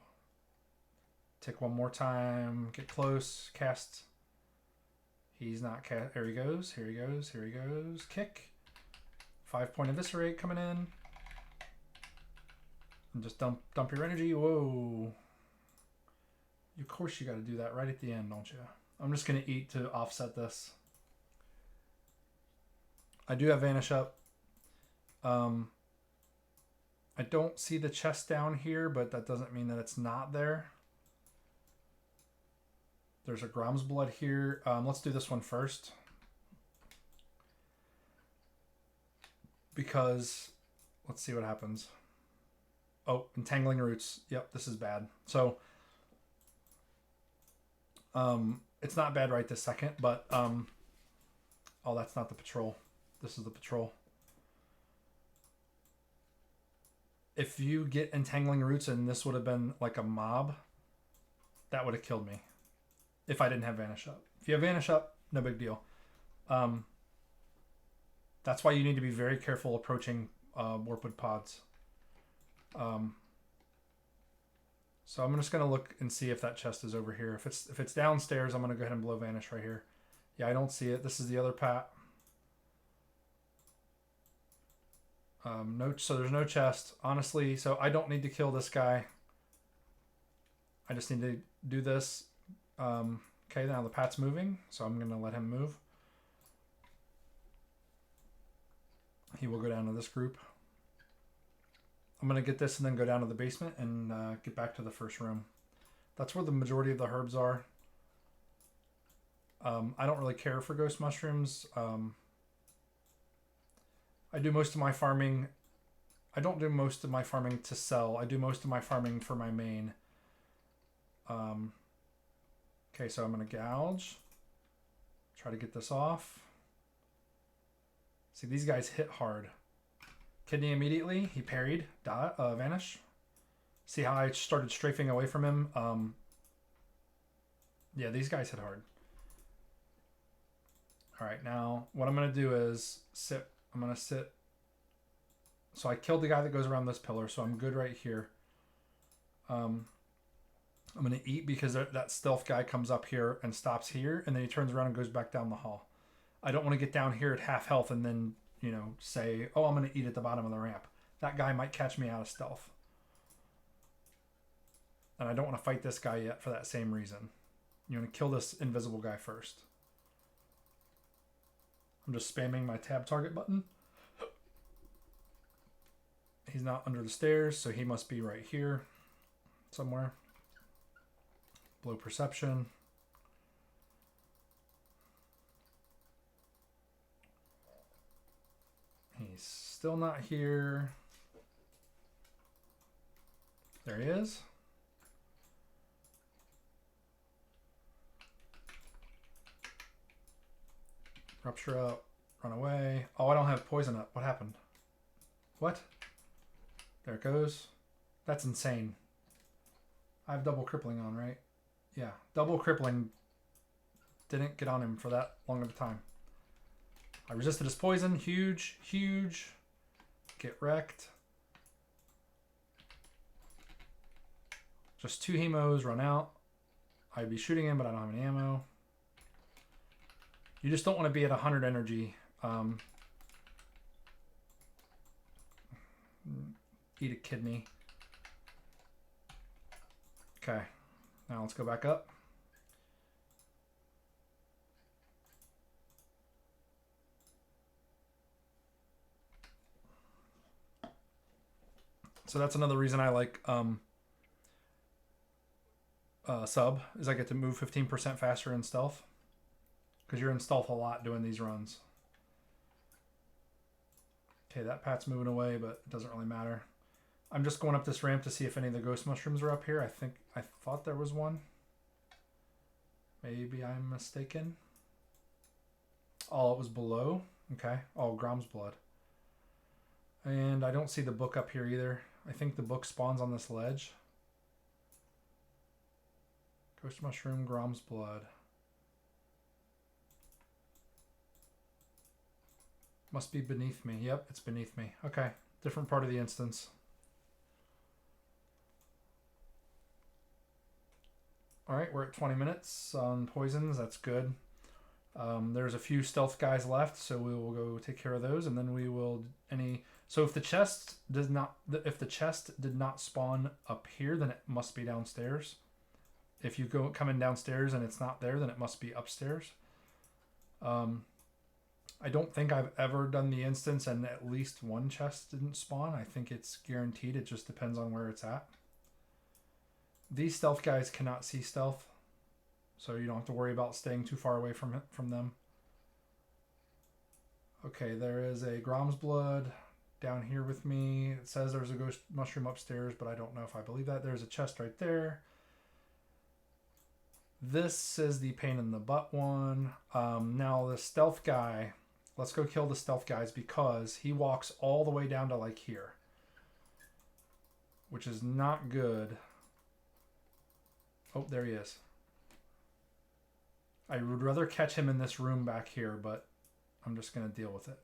[SPEAKER 1] Tick 1 more time. Get close. Cast. He's not cast. Here he goes. Here he goes. Here he goes. Kick. 5-point eviscerate coming in. And just dump your energy. Whoa. Of course you got to do that right at the end, don't you? I'm just going to eat to offset this. I do have vanish up. I don't see the chest down here, but that doesn't mean that it's not there. There's a Grom's blood here. Let's do this one first. Because, let's see what happens. Oh, entangling roots. Yep, this is bad. So, it's not bad right this second, but, oh, that's not the patrol. This is the patrol. If you get entangling roots and this would have been like a mob, that would have killed me. If I didn't have vanish up. If you have vanish up, no big deal. That's why you need to be very careful approaching warpwood pods. So I'm just going to look and see if that chest is over here. If it's downstairs, I'm going to go ahead and blow vanish right here. Yeah, I don't see it. This is the other pat. No, so there's no chest. Honestly, so I don't need to kill this guy. I just need to do this. Okay, now the pat's moving, so I'm going to let him move. He will go down to this group. I'm going to get this and then go down to the basement and get back to the first room. That's where the majority of the herbs are. I don't really care for ghost mushrooms. I do most of my farming. I don't do most of my farming to sell. I do most of my farming for my main. Okay, so I'm going to gouge. Try to get this off. See, these guys hit hard. Kidney immediately. He parried. Vanish. See how I started strafing away from him? Yeah, these guys hit hard. All right, now what I'm going to do is sit. I'm going to sit. So I killed the guy that goes around this pillar, so I'm good right here. I'm going to eat because that stealth guy comes up here and stops here, and then he turns around and goes back down the hall. I don't want to get down here at half health and then, you know, say, oh, I'm going to eat at the bottom of the ramp. That guy might catch me out of stealth. And I don't want to fight this guy yet for that same reason. You want to kill this invisible guy first. I'm just spamming my tab target button. He's not under the stairs, so he must be right here somewhere. Blow perception. He's still not here. There he is. Rupture up. Run away. Oh, I don't have poison up. What happened? What? There it goes. That's insane. I have double crippling on, right? Yeah. Double crippling didn't get on him for that long of a time. I resisted his poison. Huge. Huge. Get wrecked. Just 2 hemos. Run out. I'd be shooting him, but I don't have any ammo. You just don't want to be at 100 energy. Eat a kidney. Okay. Now let's go back up. So that's another reason I like sub, is I get to move 15% faster in stealth. Because you're in stealth a lot doing these runs. Okay, that pat's moving away, but it doesn't really matter. I'm just going up this ramp to see if any of the ghost mushrooms are up here. I thought there was one. Maybe I'm mistaken. Oh, it was below. Okay. Oh, Grom's blood. And I don't see the book up here either. I think the book spawns on this ledge. Ghost mushroom, Grom's blood. Must be beneath me. Yep, it's beneath me. Okay. Different part of the instance. Alright, we're at 20 minutes on poisons. That's good. There's a few stealth guys left, so we will go take care of those, and then we will so if the chest did not spawn up here, then it must be downstairs. If you come in downstairs and it's not there, then it must be upstairs. I don't think I've ever done the instance and at least one chest didn't spawn. I think it's guaranteed. It just depends on where it's at. These stealth guys cannot see stealth, so you don't have to worry about staying too far away from them. Okay, there is a Grom's blood down here with me. It says there's a ghost mushroom upstairs, but I don't know if I believe that. There's a chest right there. This is the pain in the butt one. Now the stealth guy, let's go kill the stealth guys because he walks all the way down to like here, which is not good. Oh, there he is. I would rather catch him in this room back here, but I'm just going to deal with it.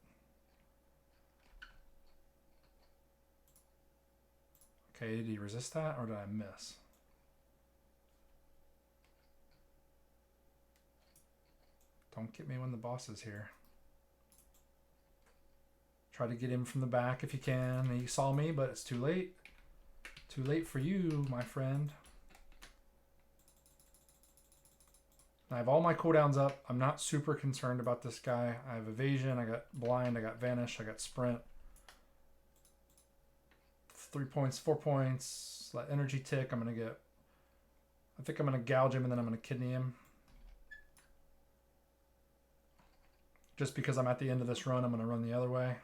[SPEAKER 1] Okay, did he resist that or did I miss? Don't get me when the boss is here. Try to get him from the back if you can. He saw me, but it's too late. Too late for you, my friend. I have all my cooldowns up. I'm not super concerned about this guy. I have evasion, I got blind, I got vanish, I got sprint. 3 points, 4 points. Let energy tick. I think I'm gonna gouge him and then I'm gonna kidney him. Just because I'm at the end of this run, I'm gonna run the other way.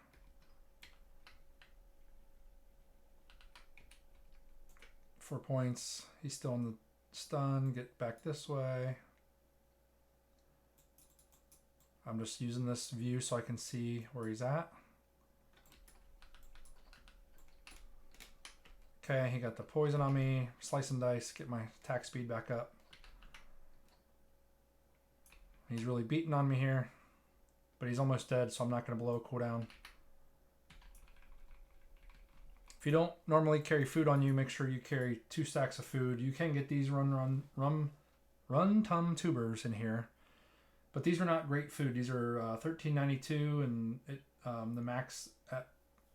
[SPEAKER 1] Four points. He's still in the stun. Get back this way. I'm just using this view so I can see where he's at. Okay, he got the poison on me. Slice and dice, get my attack speed back up. He's really beating on me here, but he's almost dead, so I'm not going to blow a cooldown. If you don't normally carry food on you, make sure you carry 2 stacks of food. You can get these run tum tubers in here, but these are not great food. These are $13.92, and the max at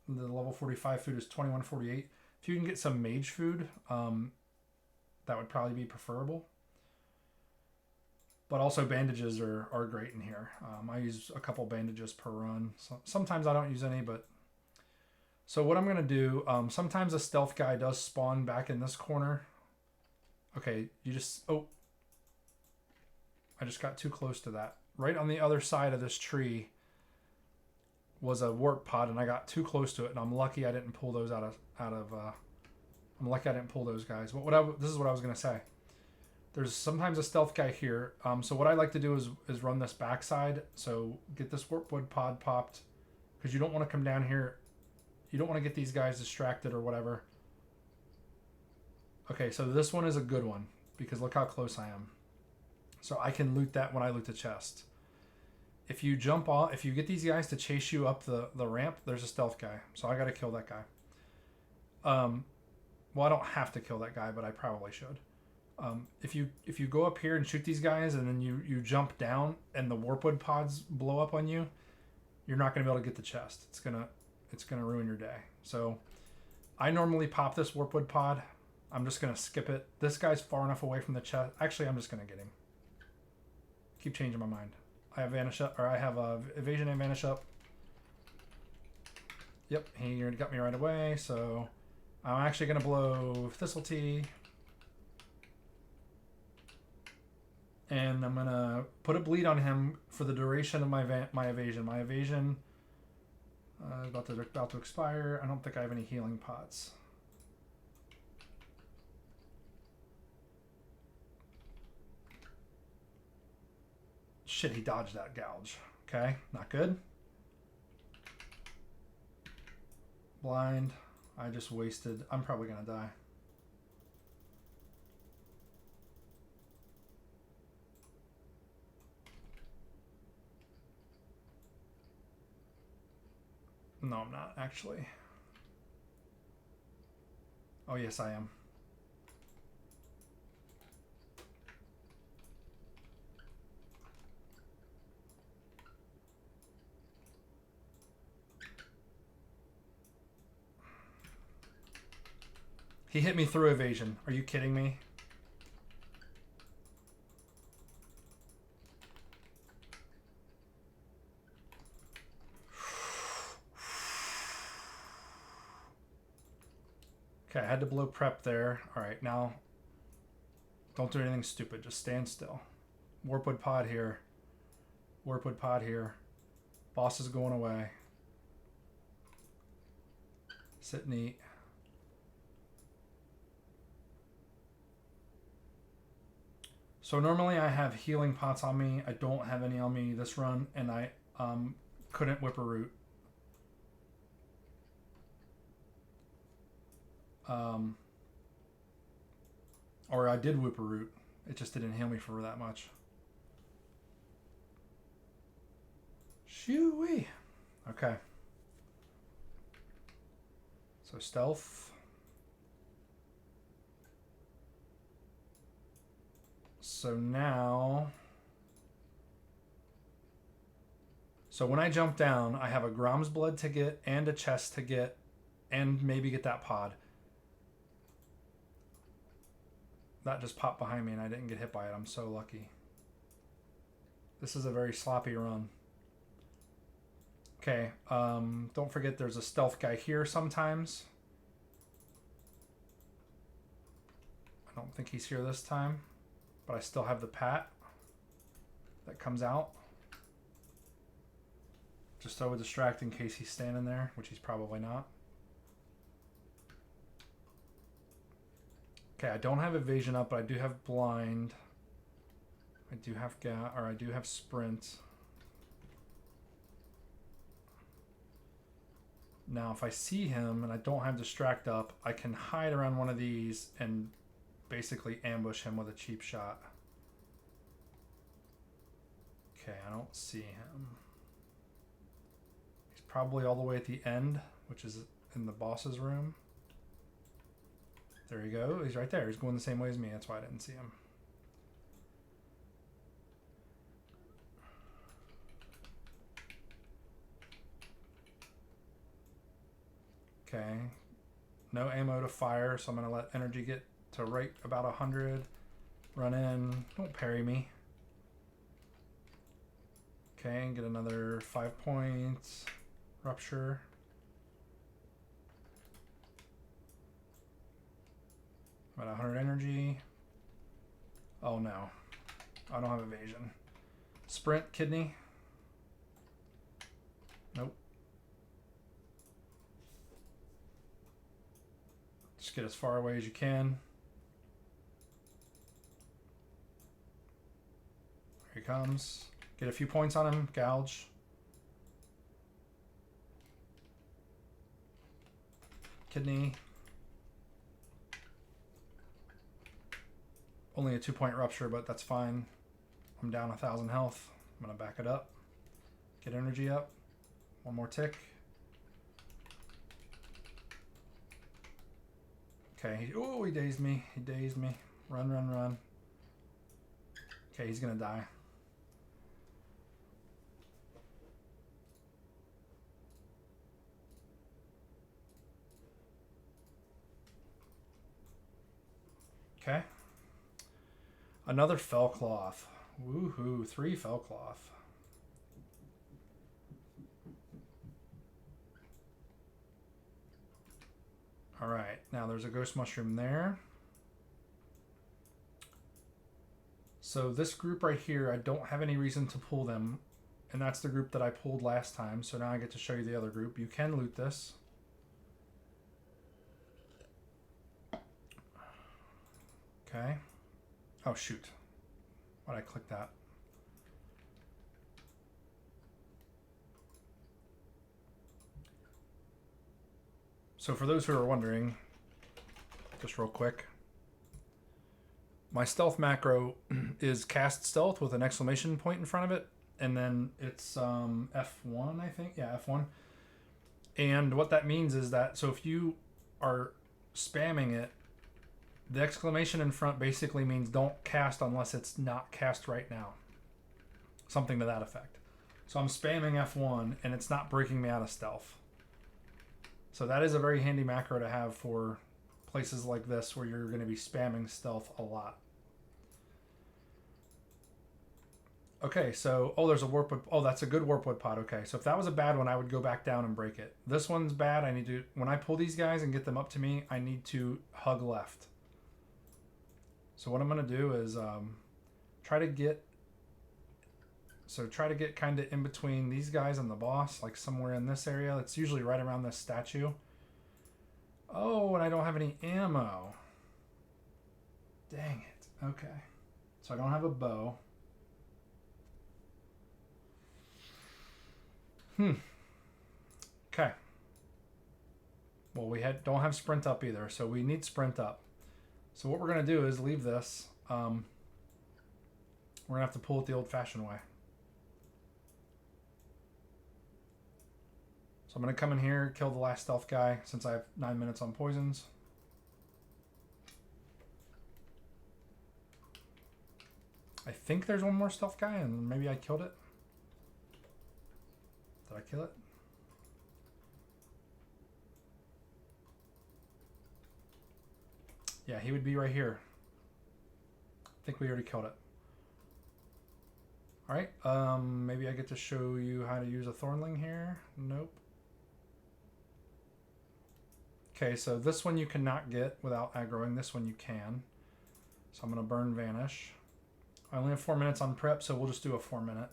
[SPEAKER 1] the level 45 food is $21.48. If you can get some mage food, that would probably be preferable. But also bandages are great in here. I use a couple bandages per run. So sometimes I don't use any, but... So what I'm going to do, sometimes a stealth guy does spawn back in this corner. Okay, you just... Oh. I just got too close to that. Right on the other side of this tree was a warp pod, and I got too close to it, and I'm lucky I didn't pull those I'm lucky I didn't pull those guys. This is what I was going to say. There's sometimes a stealth guy here. So what I like to do is run this backside. So get this warp wood pod popped, because you don't want to come down here. You don't want to get these guys distracted or whatever. Okay, so this one is a good one, because look how close I am. So I can loot that when I loot the chest. If you jump off, if you get these guys to chase you up the ramp, there's a stealth guy. So I got to kill that guy. Well, I don't have to kill that guy, but I probably should. If you go up here and shoot these guys, and then you jump down and the warpwood pods blow up on you, you're not going to be able to get the chest. It's gonna ruin your day. So I normally pop this warpwood pod. I'm just gonna skip it. This guy's far enough away from the chest. Actually, I'm just gonna get him. Keep changing my mind. I have vanish up, or I have evasion and vanish up. Yep, he got me right away. So I'm actually gonna blow Thistle Tea. And I'm gonna put a bleed on him for the duration of my evasion. My evasion about to expire. I don't think I have any healing pots. Shit, he dodged that gouge. Okay, not good. Blind. I just wasted. I'm probably gonna die. No, I'm not, actually. Oh, yes, I am. He hit me through evasion. Are you kidding me? Okay, I had to blow prep there. All right, now don't do anything stupid. Just stand still. Warpwood pod here. Warpwood pod here. Boss is going away. Sit neat. So normally I have healing pots on me. I don't have any on me this run, and I couldn't whip a root. Or I did whip a root. It just didn't heal me for that much. Shoo-wee. Okay. So stealth. So now... So when I jump down, I have a Grom's Blood to get and a chest to get and maybe get that pod. That just popped behind me and I didn't get hit by it. I'm so lucky. This is a very sloppy run. Okay, don't forget there's a stealth guy here sometimes. I don't think he's here this time, but I still have the pat that comes out. Just throw a distract in case he's standing there, which he's probably not. Okay, I don't have evasion up, but I do have blind. I do have I do have sprint. Now, if I see him and I don't have distract up, I can hide around one of these and basically ambush him with a cheap shot. Okay, I don't see him. He's probably all the way at the end, which is in the boss's room. There you go. He's right there. He's going the same way as me. That's why I didn't see him. Okay. No ammo to fire, so I'm going to let energy get to right about 100. Run in. Don't parry me. Okay, get another 5 points. Rupture. About 100 energy. Oh no. I don't have evasion. Sprint, kidney. Nope. Just get as far away as you can. Here he comes. Get a few points on him. Gouge. Kidney. Only a 2-point rupture, but that's fine. I'm down 1,000 health. I'm gonna back it up. Get energy up. One more tick. Okay. Oh, he dazed me. He dazed me. Run, run, run. Okay, he's gonna die. Okay. Another fell cloth. Woohoo, 3 fell cloth. All right, now there's a ghost mushroom there. So this group right here, I don't have any reason to pull them. And that's the group that I pulled last time. So now I get to show you the other group. You can loot this. Okay. Oh, shoot. Why'd I click that? So for those who are wondering, just real quick, my stealth macro is cast stealth with an exclamation point in front of it. And then it's F1, I think. Yeah, F1. And what that means is that, so if you are spamming it, the exclamation in front basically means don't cast unless it's not cast right now. Something to that effect. So I'm spamming F1 and it's not breaking me out of stealth. So that is a very handy macro to have for places like this where you're going to be spamming stealth a lot. Okay, so, oh, there's a warpwood. Oh, that's a good warpwood pod. Okay, so if that was a bad one, I would go back down and break it. This one's bad. I need to, when I pull these guys and get them up to me, I need to hug left. So what I'm going to do is try to get kind of in between these guys and the boss, like somewhere in this area. It's usually right around this statue. Oh, and I don't have any ammo. Dang it. Okay. So I don't have a bow. Okay. Well, we don't have sprint up either, so we need sprint up. So what we're going to do is leave this. We're going to have to pull it the old-fashioned way. So I'm going to come in here, kill the last stealth guy, since I have 9 minutes on poisons. I think there's one more stealth guy, and maybe I killed it. Did I kill it? Yeah, he would be right here. I think we already killed it. Alright, maybe I get to show you how to use a Thornling here. Nope. Okay, so this one you cannot get without aggroing. This one you can. So I'm going to burn Vanish. I only have 4 minutes on prep, so we'll just do a 4 minute.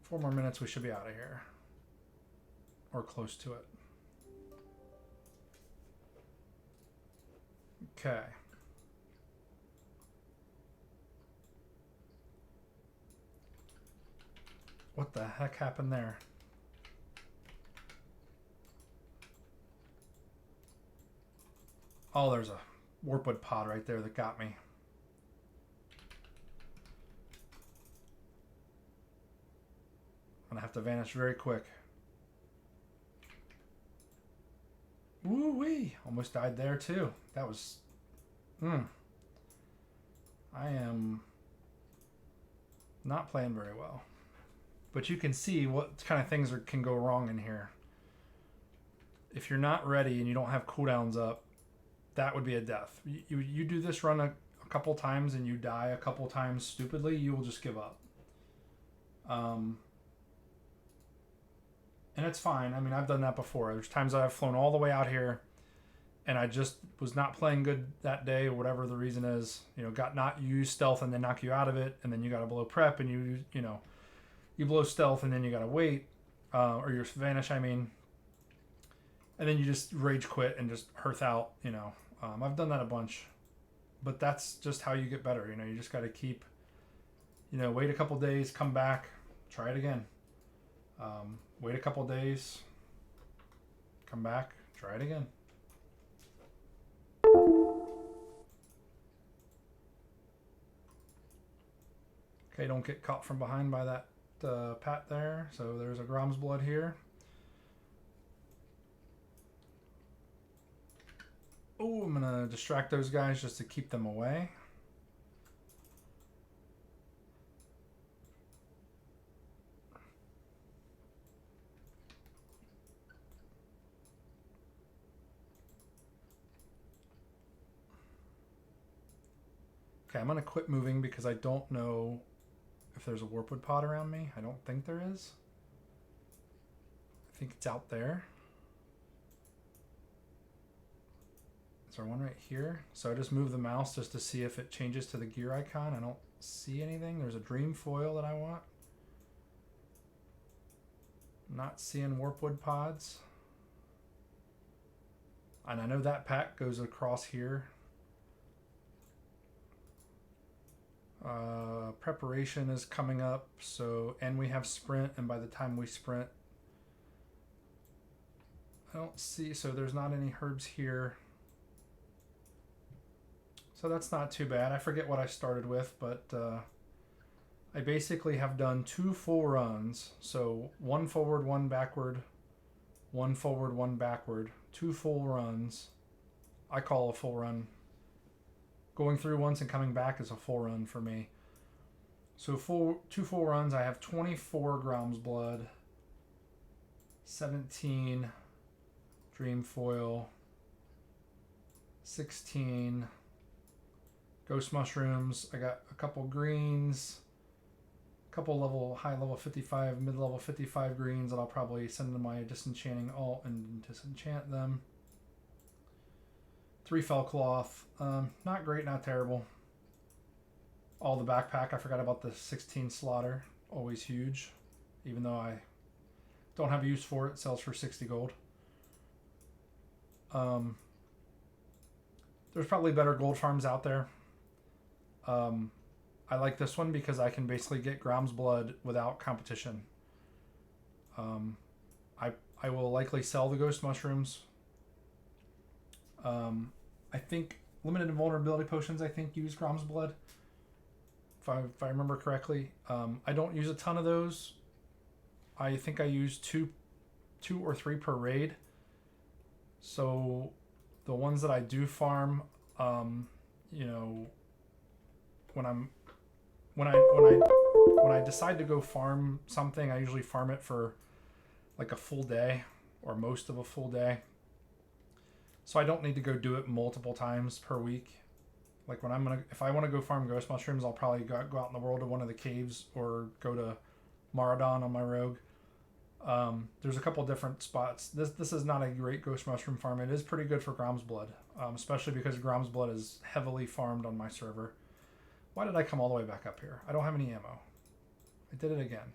[SPEAKER 1] 4 more minutes, we should be out of here. Or close to it. Okay. What the heck happened there? Oh, there's a Warpwood pod right there that got me. I'm gonna have to vanish very quick. Woo-wee! Almost died there too. That was... I am not playing very well. But you can see what kind of things can go wrong in here. If you're not ready and you don't have cooldowns up, that would be a death. You do this run a couple times and you die a couple times stupidly, you will just give up. And it's fine. I mean, I've done that before. There's times I've flown all the way out here and I just was not playing good that day, or whatever the reason is. You know, got not use stealth and then knock you out of it, and then you got to blow prep and you blow stealth and then you got to wait, or you vanish, I mean. And then you just rage quit and just hearth out, you know. I've done that a bunch. But that's just how you get better, you know. You just got to keep, wait a couple days, come back, try it again. Wait a couple days, come back, try it again. Okay, don't get caught from behind by that pat there. So there's a Grom's Blood here. Oh, I'm going to distract those guys just to keep them away. Okay, I'm going to quit moving because I don't know if there's a Warpwood pod around me. I don't think there is. I think it's out there. Is there one right here? So I just move the mouse just to see if it changes to the gear icon. I don't see anything. There's a dream foil that I want. Not seeing Warpwood pods. And I know that pack goes across here. Preparation is coming up, and we have sprint, and by the time we sprint, I don't see, so there's not any herbs here. So that's not too bad. I forget what I started with, but I basically have done 2 full runs. So 1 forward, 1 backward, 1 forward, 1 backward, 2 full runs. I call a full run. Going through once and coming back is a full run for me. So 2 full runs. I have 24 Grom's Blood, 17 Dream Foil, 16 Ghost Mushrooms. I got a couple greens, a couple high level 55, mid level 55 greens that I'll probably send to my disenchanting alt and disenchant them. 3 fell cloth. Not great, not terrible. All the backpack. I forgot about the 16 slaughter. Always huge. Even though I don't have a use for it. It sells for 60 gold. There's probably better gold farms out there. I like this one because I can basically get Grom's Blood without competition. I will likely sell the Ghost Mushrooms. I think limited invulnerability potions, I think, use Grom's Blood. If I remember correctly. I don't use a ton of those. I think I use two or 3 per raid. So the ones that I do farm, when I'm when I decide to go farm something, I usually farm it for like a full day or most of a full day. So I don't need to go do it multiple times per week. Like if I want to go farm ghost mushrooms, I'll probably go out in the world to one of the caves or go to Maradon on my rogue. There's a couple different spots. This is not a great ghost mushroom farm. It is pretty good for Grom's Blood, especially because Grom's Blood is heavily farmed on my server. Why did I come all the way back up here? I don't have any ammo. I did it again.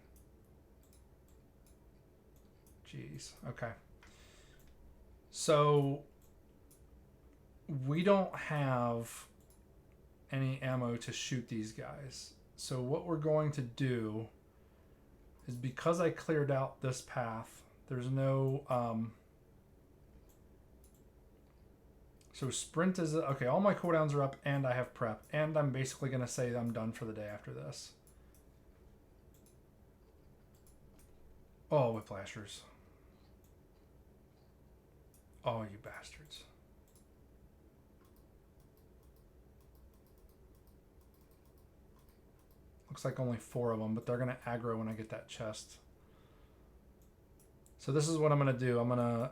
[SPEAKER 1] Jeez. Okay. So we don't have any ammo to shoot these guys. So what we're going to do is, because I cleared out this path, there's no so sprint is okay. All my cooldowns are up and I have prep, and I'm basically gonna say I'm done for the day after this. Oh, whiplashers. Oh, you bastards. Looks like only 4 of them, but they're gonna aggro when I get that chest. So this is what I'm gonna do. I'm gonna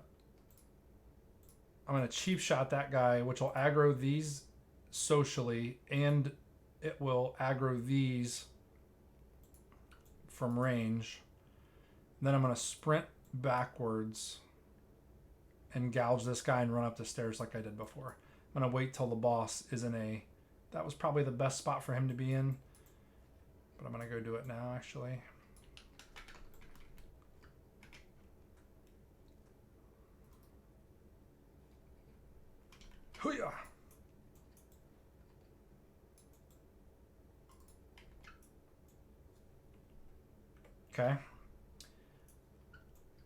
[SPEAKER 1] cheap shot that guy, which will aggro these socially, and it will aggro these from range. And then I'm gonna sprint backwards and gouge this guy and run up the stairs like I did before. I'm gonna wait till the boss is in a... That was probably the best spot for him to be in. But I'm gonna go do it now, actually. Hoo-yah! Okay.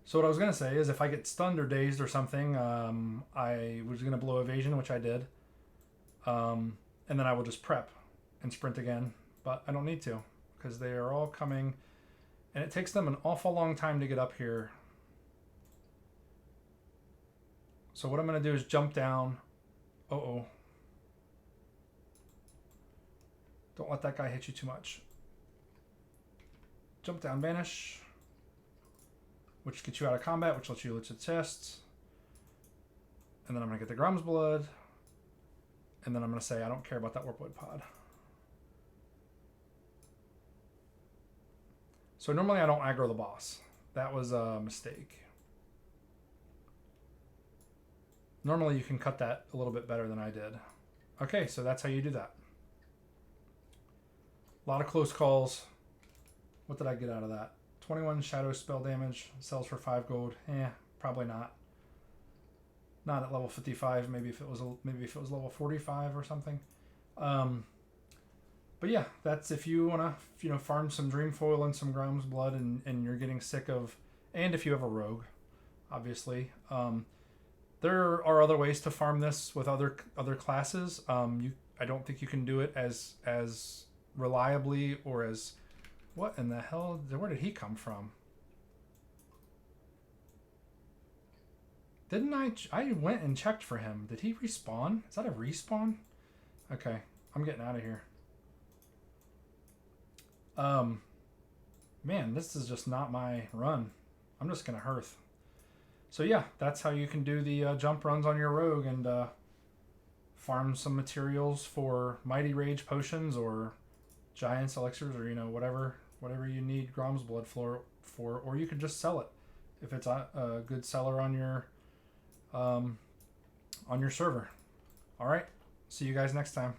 [SPEAKER 1] So what I was gonna say is, if I get stunned or dazed or something, I was gonna blow evasion, which I did. And then I will just prep and sprint again, but I don't need to, because they are all coming, and it takes them an awful long time to get up here. So what I'm gonna do is jump down. Uh-oh. Don't let that guy hit you too much. Jump down, vanish, which gets you out of combat, which lets you loot the chests. And then I'm gonna get the Grom's Blood, and then I'm gonna say I don't care about that Warpwood pod. So normally I don't aggro the boss. That was a mistake. Normally you can cut that a little bit better than I did. Okay, so that's how you do that. A lot of close calls. What did I get out of that? 21 shadow spell damage. Sells for 5 gold. Probably not. Not at level 55. Maybe if it was level 45 or something. But yeah, that's if you want to, farm some Dreamfoil and some Grom's Blood, and you're getting sick of, and if you have a rogue, obviously. There are other ways to farm this with other classes. I don't think you can do it as reliably or as... What in the hell? Where did he come from? Didn't I went and checked for him. Did he respawn? Is that a respawn? Okay, I'm getting out of here. Man, this is just not my run. I'm just gonna hearth. So yeah, that's how you can do the jump runs on your rogue and farm some materials for Mighty Rage potions or Giant's elixirs, or whatever you need Grom's Blood for, or you could just sell it if it's a good seller on your server. All right, see you guys next time.